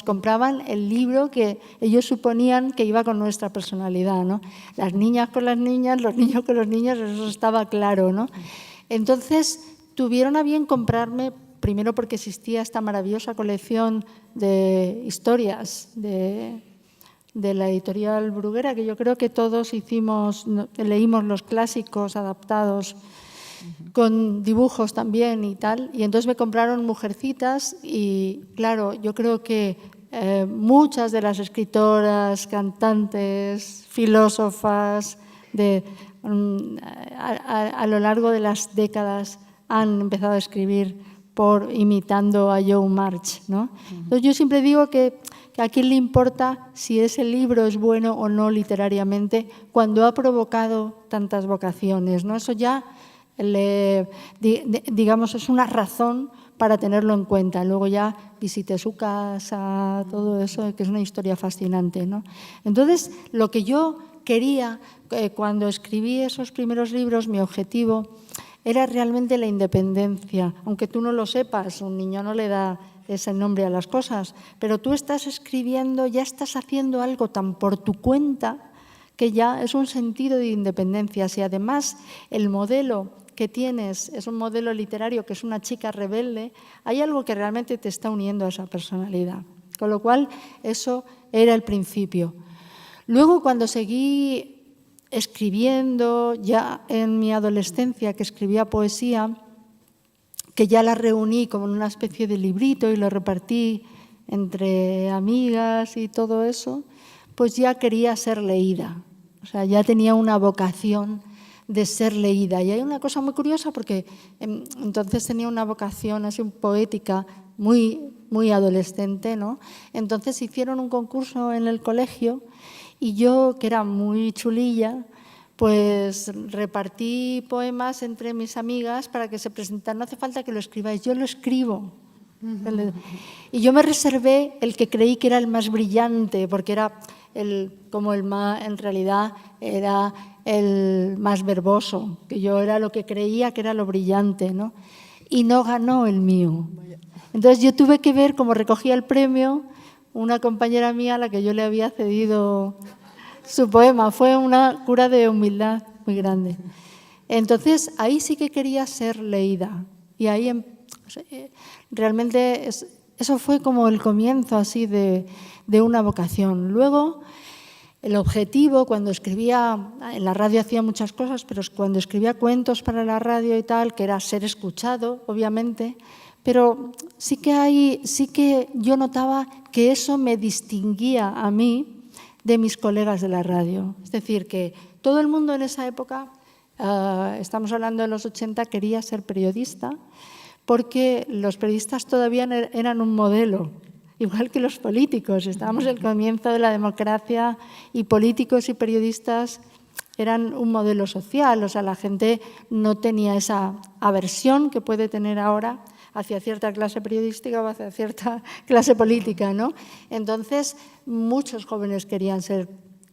compraban el libro que ellos suponían que iba con nuestra personalidad, ¿no? Las niñas con las niñas, los niños con los niños, eso estaba claro, ¿no? Entonces tuvieron a bien comprarme, primero porque existía esta maravillosa colección de historias de la editorial Bruguera, que yo creo que todos leímos los clásicos adaptados con dibujos también y tal, y entonces me compraron Mujercitas y claro, yo creo que muchas de las escritoras, cantantes, filósofas a lo largo de las décadas han empezado a escribir imitando a Joe March, ¿no? Entonces yo siempre digo que a quién le importa si ese libro es bueno o no literariamente cuando ha provocado tantas vocaciones, ¿no? Eso ya, digamos, es una razón para tenerlo en cuenta. Luego ya visité su casa, todo eso, que es una historia fascinante, ¿no? Entonces, lo que yo quería cuando escribí esos primeros libros, mi objetivo era realmente la independencia. Aunque tú no lo sepas, un niño no le da ese nombre a las cosas, pero tú estás escribiendo, ya estás haciendo algo tan por tu cuenta que ya es un sentido de independencia. Si además el modelo que tienes es un modelo literario que es una chica rebelde, hay algo que realmente te está uniendo a esa personalidad. Con lo cual, eso era el principio. Luego, cuando seguí escribiendo, ya en mi adolescencia, que escribía poesía, que ya la reuní como en una especie de librito y lo repartí entre amigas y todo eso, pues ya quería ser leída. O sea, ya tenía una vocación de ser leída. Y hay una cosa muy curiosa porque entonces tenía una vocación así poética muy, muy adolescente, ¿no? Entonces hicieron un concurso en el colegio y yo, que era muy chulilla, pues repartí poemas entre mis amigas para que se presentaran. No hace falta que lo escribáis, yo lo escribo. Y yo me reservé el que creí que era el más brillante, porque era en realidad era el más verboso, que yo era lo que creía que era lo brillante, ¿no? Y no ganó el mío. Entonces yo tuve que ver cómo recogía el premio una compañera mía a la que yo le había cedido su poema. Fue una cura de humildad muy grande. Entonces ahí sí que quería ser leída y ahí realmente eso fue como el comienzo así de una vocación. Luego el objetivo, cuando escribía, en la radio hacía muchas cosas, pero cuando escribía cuentos para la radio y tal, que era ser escuchado, obviamente, pero sí que yo notaba que eso me distinguía a mí de mis colegas de la radio. Es decir, que todo el mundo en esa época, estamos hablando de los 80, quería ser periodista, porque los periodistas todavía eran un modelo, igual que los políticos. Estábamos en el comienzo de la democracia y políticos y periodistas eran un modelo social. O sea, la gente no tenía esa aversión que puede tener ahora hacia cierta clase periodística o hacia cierta clase política, ¿no? Entonces, muchos jóvenes querían ser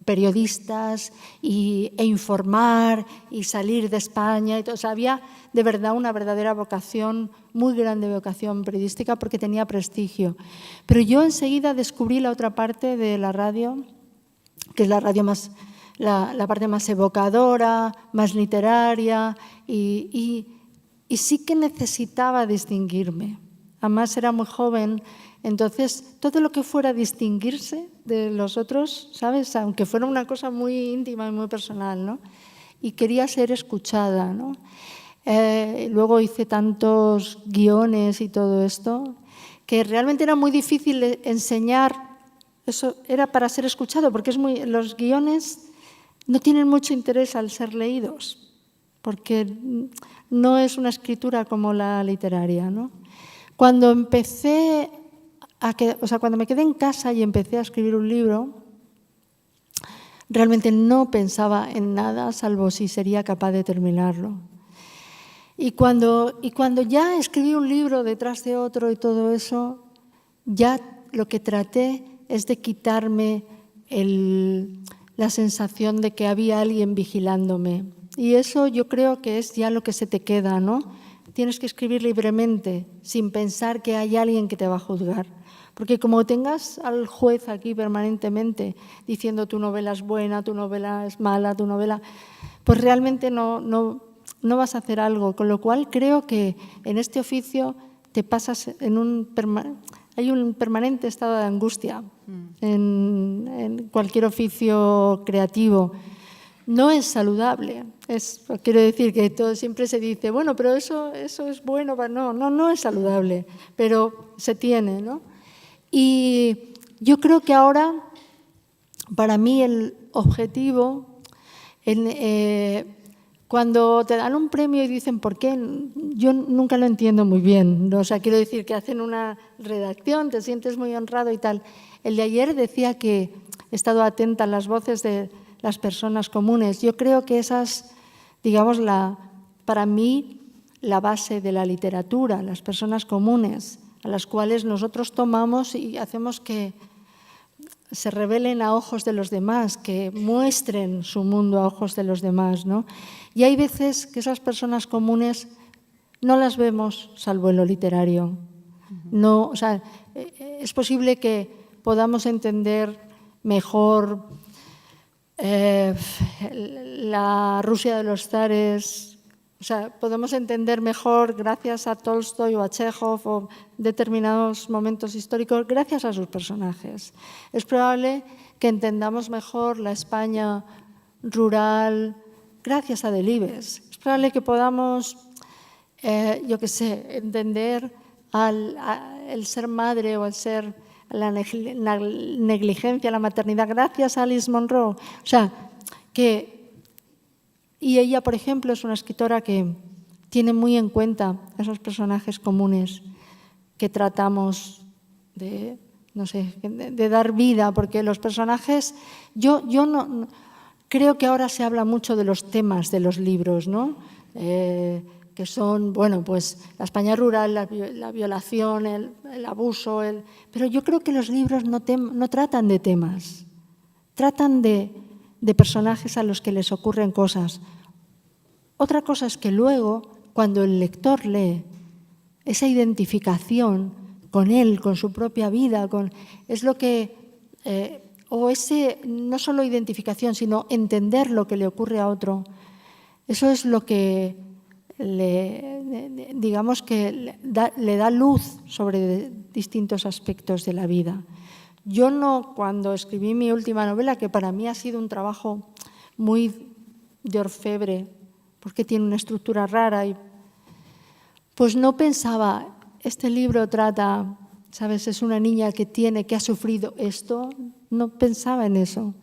periodistas e informar y salir de España. Y todo. O sea, había de verdad una verdadera vocación, muy grande vocación periodística, porque tenía prestigio. Pero yo enseguida descubrí la otra parte de la radio, que es la radio más, la parte más evocadora, más literaria, y sí que necesitaba distinguirme. Además era muy joven, entonces todo lo que fuera distinguirse de los otros, ¿sabes? Aunque fuera una cosa muy íntima y muy personal, ¿no? Y quería ser escuchada, ¿no? Luego hice tantos guiones y todo esto, que realmente era muy difícil enseñar. Eso era para ser escuchado, porque los guiones no tienen mucho interés al ser leídos, porque no es una escritura como la literaria, ¿no? Cuando cuando me quedé en casa y empecé a escribir un libro, realmente no pensaba en nada salvo si sería capaz de terminarlo. Y cuando ya escribí un libro detrás de otro y todo eso, ya lo que traté es de quitarme la sensación de que había alguien vigilándome. Y eso yo creo que es ya lo que se te queda, ¿no? Tienes que escribir libremente, sin pensar que hay alguien que te va a juzgar. Porque como tengas al juez aquí permanentemente diciendo tu novela es buena, tu novela es mala, tu novela, pues realmente no vas a hacer algo. Con lo cual creo que en este oficio te pasas hay un permanente estado de angustia en cualquier oficio creativo. No es saludable. Quiero decir que siempre se dice, bueno, pero eso es bueno. No es saludable, pero se tiene, ¿no? Y yo creo que ahora, para mí, el objetivo, cuando te dan un premio y dicen por qué, yo nunca lo entiendo muy bien. O sea, quiero decir que hacen una redacción, te sientes muy honrado y tal. El de ayer decía que he estado atenta a las voces de las personas comunes. Yo creo que esas, digamos, para mí, la base de la literatura, las personas comunes, a las cuales nosotros tomamos y hacemos que se revelen a ojos de los demás, que muestren su mundo a ojos de los demás, ¿no? Y hay veces que esas personas comunes no las vemos, salvo en lo literario. No, o sea, es posible que podamos entender mejor la Rusia de los zares. O sea, podemos entender mejor, gracias a Tolstoy o a Chekhov o determinados momentos históricos, gracias a sus personajes. Es probable que entendamos mejor la España rural gracias a Delibes. Es probable que podamos, entender el ser madre o el ser la negligencia, la maternidad, gracias a Alice Munro. O sea, y ella, por ejemplo, es una escritora que tiene muy en cuenta esos personajes comunes que tratamos de dar vida, porque los personajes, yo no creo que ahora se habla mucho de los temas de los libros, ¿no? Que son, bueno, pues la España rural, la violación, el abuso, pero yo creo que los libros no tratan de temas, tratan de personajes a los que les ocurren cosas. Otra cosa es que luego, cuando el lector lee, esa identificación con él, con su propia vida, es lo que, no solo identificación, sino entender lo que le ocurre a otro, eso es lo que le da luz sobre distintos aspectos de la vida. Yo cuando escribí mi última novela, que para mí ha sido un trabajo muy de orfebre, porque tiene una estructura rara, pues no pensaba, este libro trata, ¿sabes? Es una niña que ha sufrido esto. No pensaba en eso.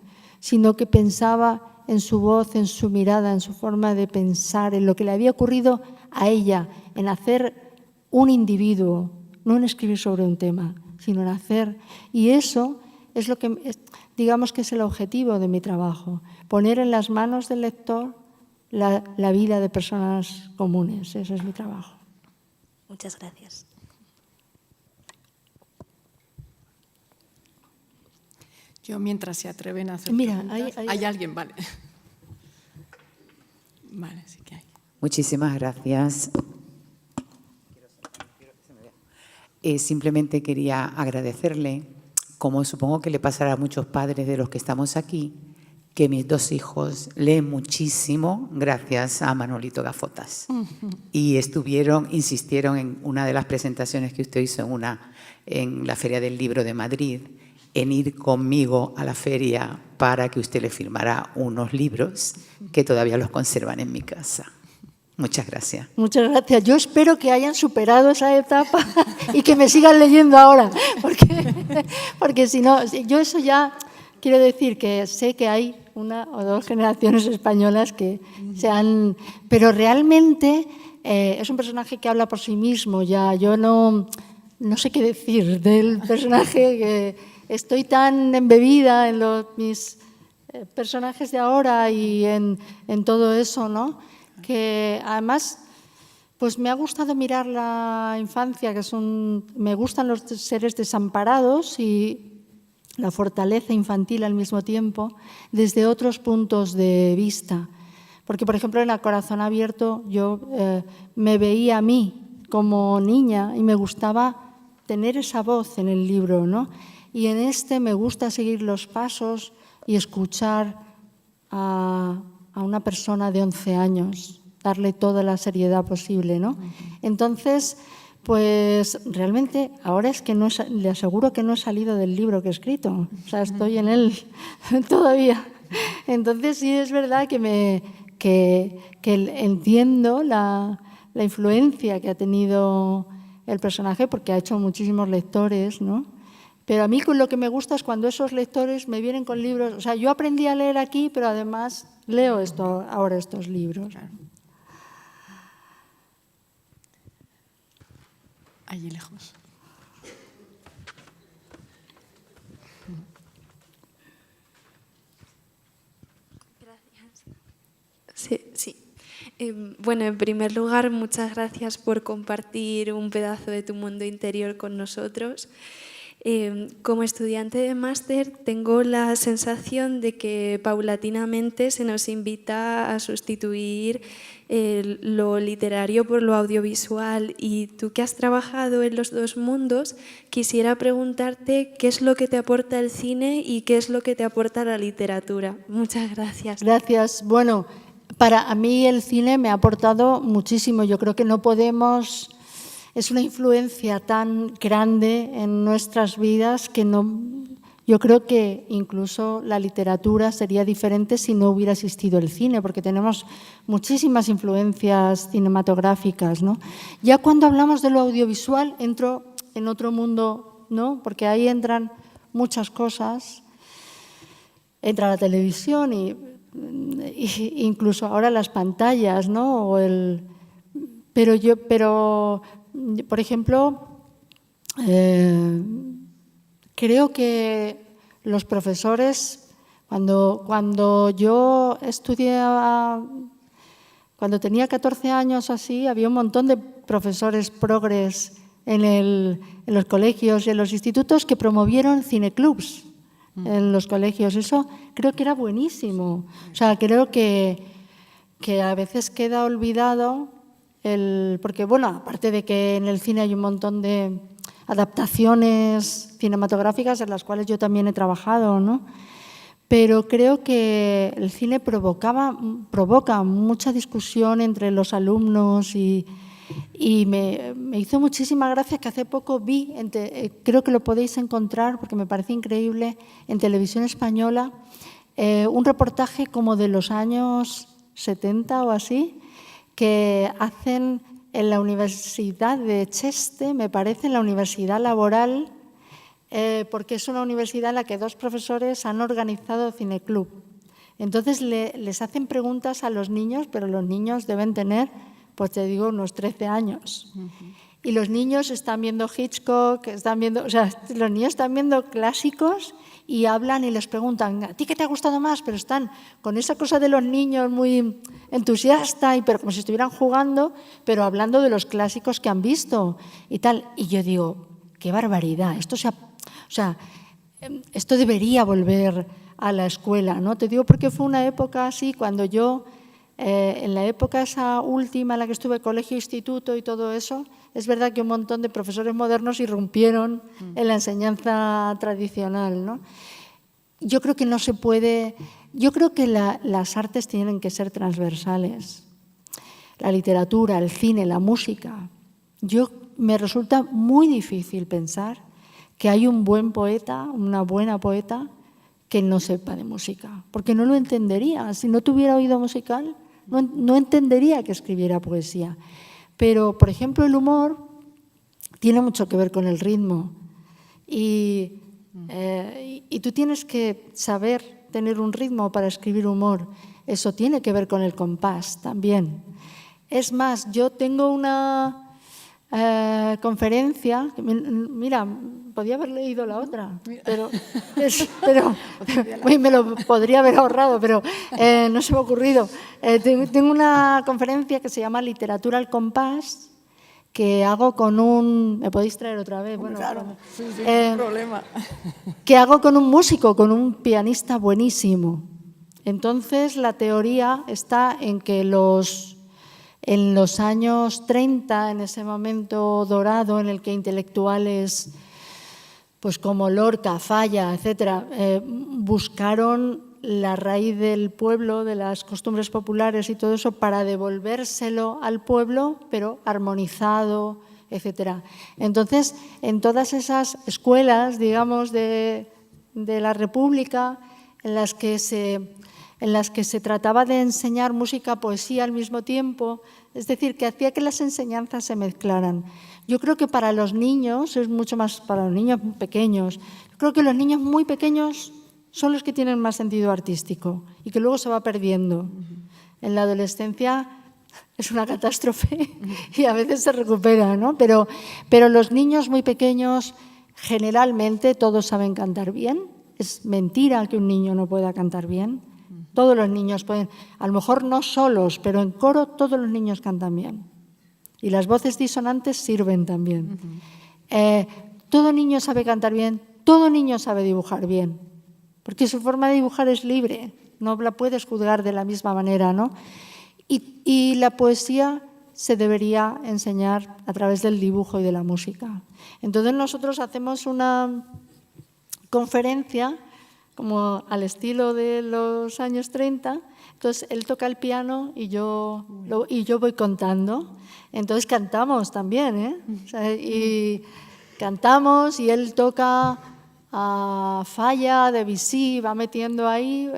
sino que pensaba en su voz, en su mirada, en su forma de pensar, en lo que le había ocurrido a ella, en hacer un individuo, no en escribir sobre un tema, sino en hacer. Y eso es lo que, digamos que es el objetivo de mi trabajo, poner en las manos del lector la vida de personas comunes. Ese es mi trabajo. Muchas gracias. Yo, mientras se atreven a hacer Mira, preguntas... Hay alguien, vale. Vale, sí que hay. Muchísimas gracias. Simplemente quería agradecerle, como supongo que le pasará a muchos padres de los que estamos aquí, que mis 2 hijos leen muchísimo gracias a Manolito Gafotas. Y insistieron en una de las presentaciones que usted hizo en la Feria del Libro de Madrid, en ir conmigo a la feria para que usted le firmara unos libros que todavía los conservan en mi casa. Muchas gracias. Muchas gracias. Yo espero que hayan superado esa etapa y que me sigan leyendo ahora, porque si no, yo eso ya quiero decir que sé que hay 1 o 2 generaciones españolas que se han... Pero realmente es un personaje que habla por sí mismo ya. Yo no sé qué decir del personaje, que estoy tan embebida en mis personajes de ahora y en todo eso, ¿no? Que además pues me ha gustado mirar la infancia, me gustan los seres desamparados y la fortaleza infantil al mismo tiempo, desde otros puntos de vista. Porque, por ejemplo, en A Corazón Abierto yo me veía a mí como niña y me gustaba tener esa voz en el libro, ¿no? Y en este me gusta seguir los pasos y escuchar a una persona de 11 años, darle toda la seriedad posible, ¿no? Entonces, pues realmente ahora es que le aseguro que no he salido del libro que he escrito, o sea, estoy en él todavía. Entonces sí es verdad que entiendo la influencia que ha tenido el personaje, porque ha hecho muchísimos lectores, ¿no? Pero a mí lo que me gusta es cuando esos lectores me vienen con libros. O sea, yo aprendí a leer aquí, pero además leo ahora estos libros. Claro. Allí lejos. Gracias. Sí. Bueno, en primer lugar, muchas gracias por compartir un pedazo de tu mundo interior con nosotros. Como estudiante de máster tengo la sensación de que paulatinamente se nos invita a sustituir lo literario por lo audiovisual, y tú que has trabajado en los 2 mundos, quisiera preguntarte qué es lo que te aporta el cine y qué es lo que te aporta la literatura. Muchas gracias. Gracias. Bueno, para mí el cine me ha aportado muchísimo. Yo creo que no podemos... Es una influencia tan grande en nuestras vidas que yo creo que incluso la literatura sería diferente si no hubiera existido el cine, porque tenemos muchísimas influencias cinematográficas, ¿no? Ya cuando hablamos de lo audiovisual entro en otro mundo, ¿no? Porque ahí entran muchas cosas. Entra la televisión y incluso ahora las pantallas, ¿no? Pero por ejemplo, creo que los profesores, cuando yo estudiaba, cuando tenía 14 años así, había un montón de profesores progres en los colegios y en los institutos que promovieron cineclubs en los colegios. Eso creo que era buenísimo. O sea, creo que a veces queda olvidado porque, bueno, aparte de que en el cine hay un montón de adaptaciones cinematográficas en las cuales yo también he trabajado, ¿no? Pero creo que el cine provoca mucha discusión entre los alumnos y me hizo muchísima gracia que hace poco vi, creo que lo podéis encontrar porque me parece increíble, en Televisión Española, un reportaje como de los años 70 o así, que hacen en la Universidad de Cheste, me parece, en la Universidad Laboral, porque es una universidad en la que 2 profesores han organizado cineclub. Entonces les hacen preguntas a los niños, pero los niños deben tener, pues te digo, unos 13 años. Y los niños están viendo Hitchcock, los niños están viendo clásicos y hablan y les preguntan, ¿a ti qué te ha gustado más? Pero están con esa cosa de los niños muy entusiasta, pero como si estuvieran jugando, pero hablando de los clásicos que han visto y tal. Y yo digo, qué barbaridad, esto debería volver a la escuela, ¿no? Te digo porque fue una época así, cuando yo, en la época esa última en la que estuve, colegio, instituto y todo eso, es verdad que un montón de profesores modernos irrumpieron en la enseñanza tradicional, ¿no? Yo creo que no se puede, yo creo que las artes tienen que ser transversales. La literatura, el cine, la música. Me resulta muy difícil pensar que hay un buen poeta, una buena poeta, que no sepa de música, porque no lo entendería. Si no tuviera oído musical, no entendería que escribiera poesía. Pero, por ejemplo, el humor tiene mucho que ver con el ritmo y tú tienes que saber tener un ritmo para escribir humor. Eso tiene que ver con el compás también. Es más, yo tengo una conferencia, mira, podía haber leído la otra, pero me lo podría haber ahorrado, pero no se me ha ocurrido. Tengo una conferencia que se llama Literatura al compás, que hago con un... ¿Me podéis traer otra vez? Bueno, claro, sí, no problema. Que hago con un músico, con un pianista buenísimo. Entonces, la teoría está en que en los años 30, en ese momento dorado en el que intelectuales pues como Lorca, Falla, etcétera, buscaron la raíz del pueblo, de las costumbres populares y todo eso para devolvérselo al pueblo, pero armonizado, etcétera. Entonces, en todas esas escuelas, digamos, de la República, en las que se trataba de enseñar música, poesía al mismo tiempo, es decir, que hacía que las enseñanzas se mezclaran. Yo creo que para los niños, es mucho más para los niños pequeños, yo creo que los niños muy pequeños son los que tienen más sentido artístico y que luego se va perdiendo. En la adolescencia es una catástrofe y a veces se recupera, ¿no? Pero los niños muy pequeños generalmente todos saben cantar bien. Es mentira que un niño no pueda cantar bien. Todos los niños pueden, a lo mejor no solos, pero en coro todos los niños cantan bien. Y las voces disonantes sirven también. Todo niño sabe cantar bien, todo niño sabe dibujar bien, porque su forma de dibujar es libre, no la puedes juzgar de la misma manera, ¿no? Y la poesía se debería enseñar a través del dibujo y de la música. Entonces nosotros hacemos una conferencia como al estilo de los años 30, entonces él toca el piano y yo voy contando. Entonces cantamos también, ¿eh? O sea, y cantamos y él toca a Falla, Debussy, va metiendo ahí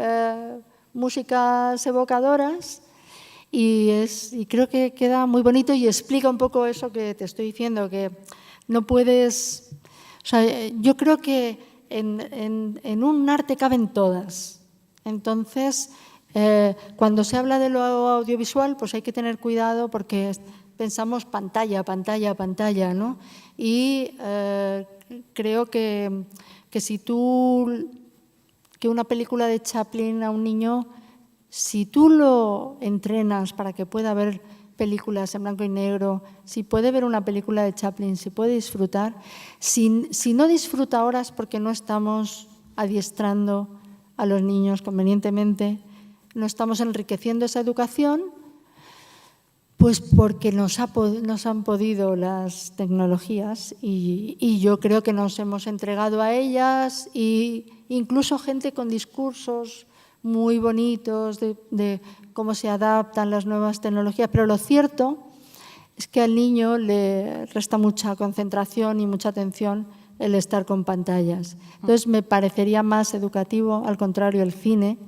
músicas evocadoras y creo que queda muy bonito y explica un poco eso que te estoy diciendo, que no puedes... O sea, yo creo que en un arte caben todas. Entonces, cuando se habla de lo audiovisual, pues hay que tener cuidado porque pensamos pantalla, pantalla, pantalla, ¿no? Y creo que que una película de Chaplin a un niño, si tú lo entrenas para que pueda ver películas en blanco y negro, si puede ver una película de Chaplin, si puede disfrutar, si no disfruta ahora es porque no estamos adiestrando a los niños convenientemente, no estamos enriqueciendo esa educación, pues porque nos han podido las tecnologías y yo creo que nos hemos entregado a ellas e incluso gente con discursos muy bonitos de cómo se adaptan las nuevas tecnologías, pero lo cierto es que al niño le resta mucha concentración y mucha atención el estar con pantallas. Entonces me parecería más educativo, al contrario, el cine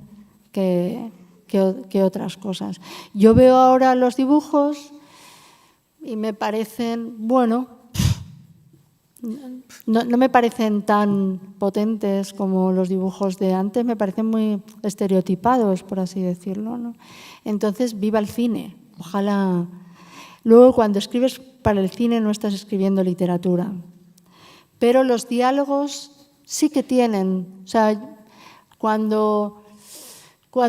que otras cosas. Yo veo ahora los dibujos y me parecen, bueno, no me parecen tan potentes como los dibujos de antes, me parecen muy estereotipados, por así decirlo, ¿no? Entonces, viva el cine, ojalá. Luego, cuando escribes para el cine no estás escribiendo literatura, pero los diálogos sí que tienen. O sea, cuando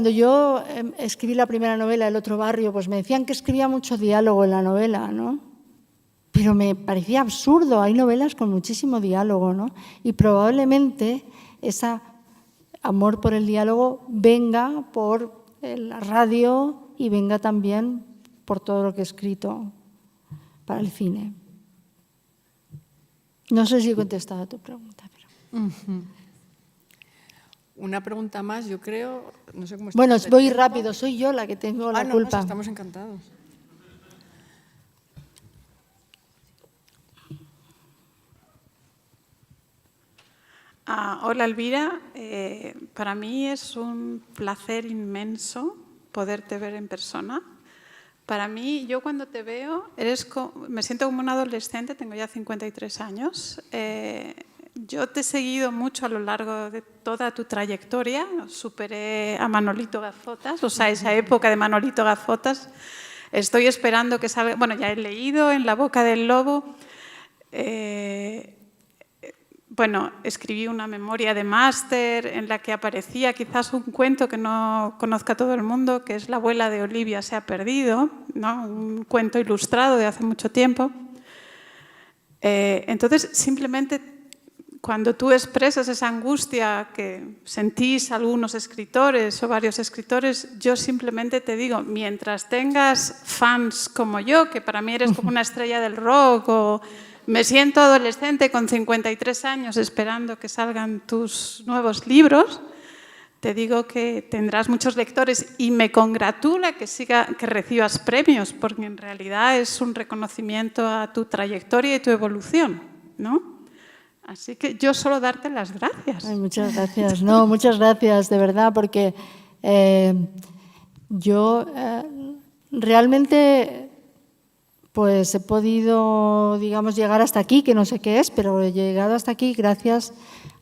yo escribí la primera novela, El otro barrio, pues me decían que escribía mucho diálogo en la novela, ¿no? Pero me parecía absurdo, hay novelas con muchísimo diálogo, ¿no? Y probablemente ese amor por el diálogo venga por la radio y venga también por todo lo que he escrito para el cine. No sé si he contestado a tu pregunta, pero... Una pregunta más, yo creo, no sé cómo está. Bueno, voy rápido, soy yo la que tengo la no, culpa. No, estamos encantados. Hola Elvira, para mí es un placer inmenso poderte ver en persona. Para mí, yo cuando te veo, me siento como una adolescente, tengo ya 53 años. Yo te he seguido mucho a lo largo de toda tu trayectoria, superé a Manolito Gazotas, o sea, esa época de Manolito Gazotas. Estoy esperando que salga, bueno, ya he leído En la boca del lobo. Bueno, escribí una memoria de máster en la que aparecía quizás un cuento que no conozca todo el mundo, que es La abuela de Olivia se ha perdido, ¿no? Un cuento ilustrado de hace mucho tiempo. Entonces, simplemente cuando tú expresas esa angustia que sentís algunos escritores o varios escritores, yo simplemente te digo, mientras tengas fans como yo, que para mí eres como una estrella del rock, o me siento adolescente con 53 años esperando que salgan tus nuevos libros, te digo que tendrás muchos lectores y me congratula que recibas premios, porque en realidad es un reconocimiento a tu trayectoria y tu evolución, ¿no? Así que yo solo darte las gracias. Ay, muchas gracias. No, muchas gracias, de verdad, porque yo realmente pues he podido, digamos, llegar hasta aquí, que no sé qué es, pero he llegado hasta aquí gracias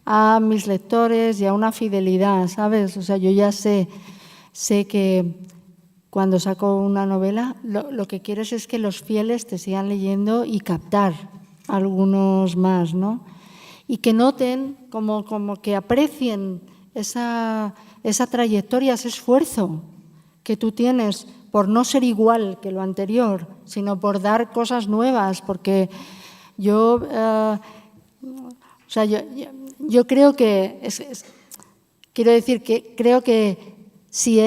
a mis lectores y a una fidelidad, ¿sabes? O sea, yo ya sé que cuando saco una novela, lo que quieres es que los fieles te sigan leyendo y captar algunos más, ¿no? Y que noten, como que aprecien esa trayectoria, ese esfuerzo que tú tienes por no ser igual que lo anterior, sino por dar cosas nuevas, porque yo creo que, quiero decir que creo que si,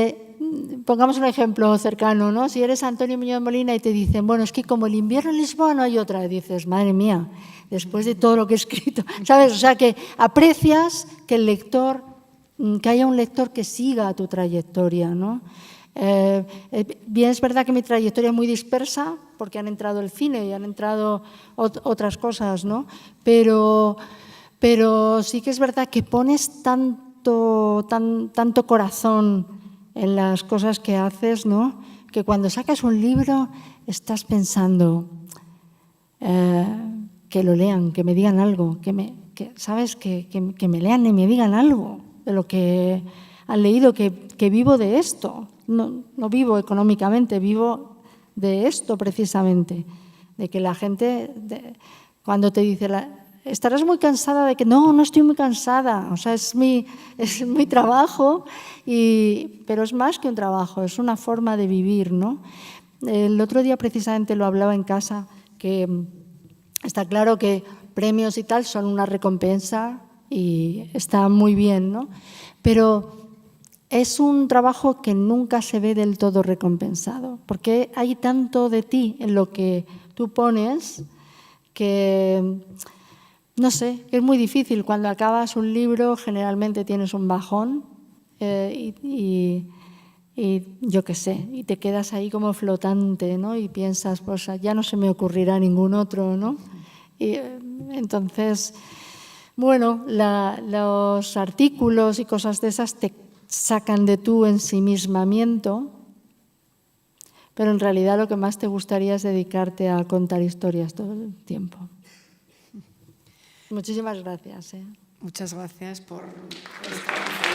pongamos un ejemplo cercano, ¿no? Si eres Antonio Muñoz Molina y te dicen, bueno, es que como El invierno en Lisboa no hay otra, y dices, madre mía, después de todo lo que he escrito, ¿sabes? O sea, que aprecias que el lector, que haya un lector que siga tu trayectoria, ¿no? Bien, es verdad que mi trayectoria es muy dispersa porque han entrado el cine y han entrado otras cosas, ¿no? Pero sí que es verdad que pones tanto corazón en las cosas que haces, ¿no? Que cuando sacas un libro estás pensando que lo lean, que me digan algo, ¿sabes? Que me lean y me digan algo de lo que han leído, que vivo de esto. No vivo económicamente, vivo de esto precisamente, de que la gente, cuando te dice, estarás muy cansada, de que no estoy muy cansada, o sea, es mi trabajo, pero es más que un trabajo, es una forma de vivir, ¿no? El otro día precisamente lo hablaba en casa, que está claro que premios y tal son una recompensa y está muy bien, ¿no? Pero es un trabajo que nunca se ve del todo recompensado, porque hay tanto de ti en lo que tú pones que, no sé, es muy difícil. Cuando acabas un libro generalmente tienes un bajón y yo qué sé, y te quedas ahí como flotante, ¿no? Y piensas, pues ya no se me ocurrirá ningún otro, ¿no? Y entonces, bueno, los artículos y cosas de esas te sacan de tu ensimismamiento, pero en realidad lo que más te gustaría es dedicarte a contar historias todo el tiempo. Muchísimas gracias. Muchas gracias por esta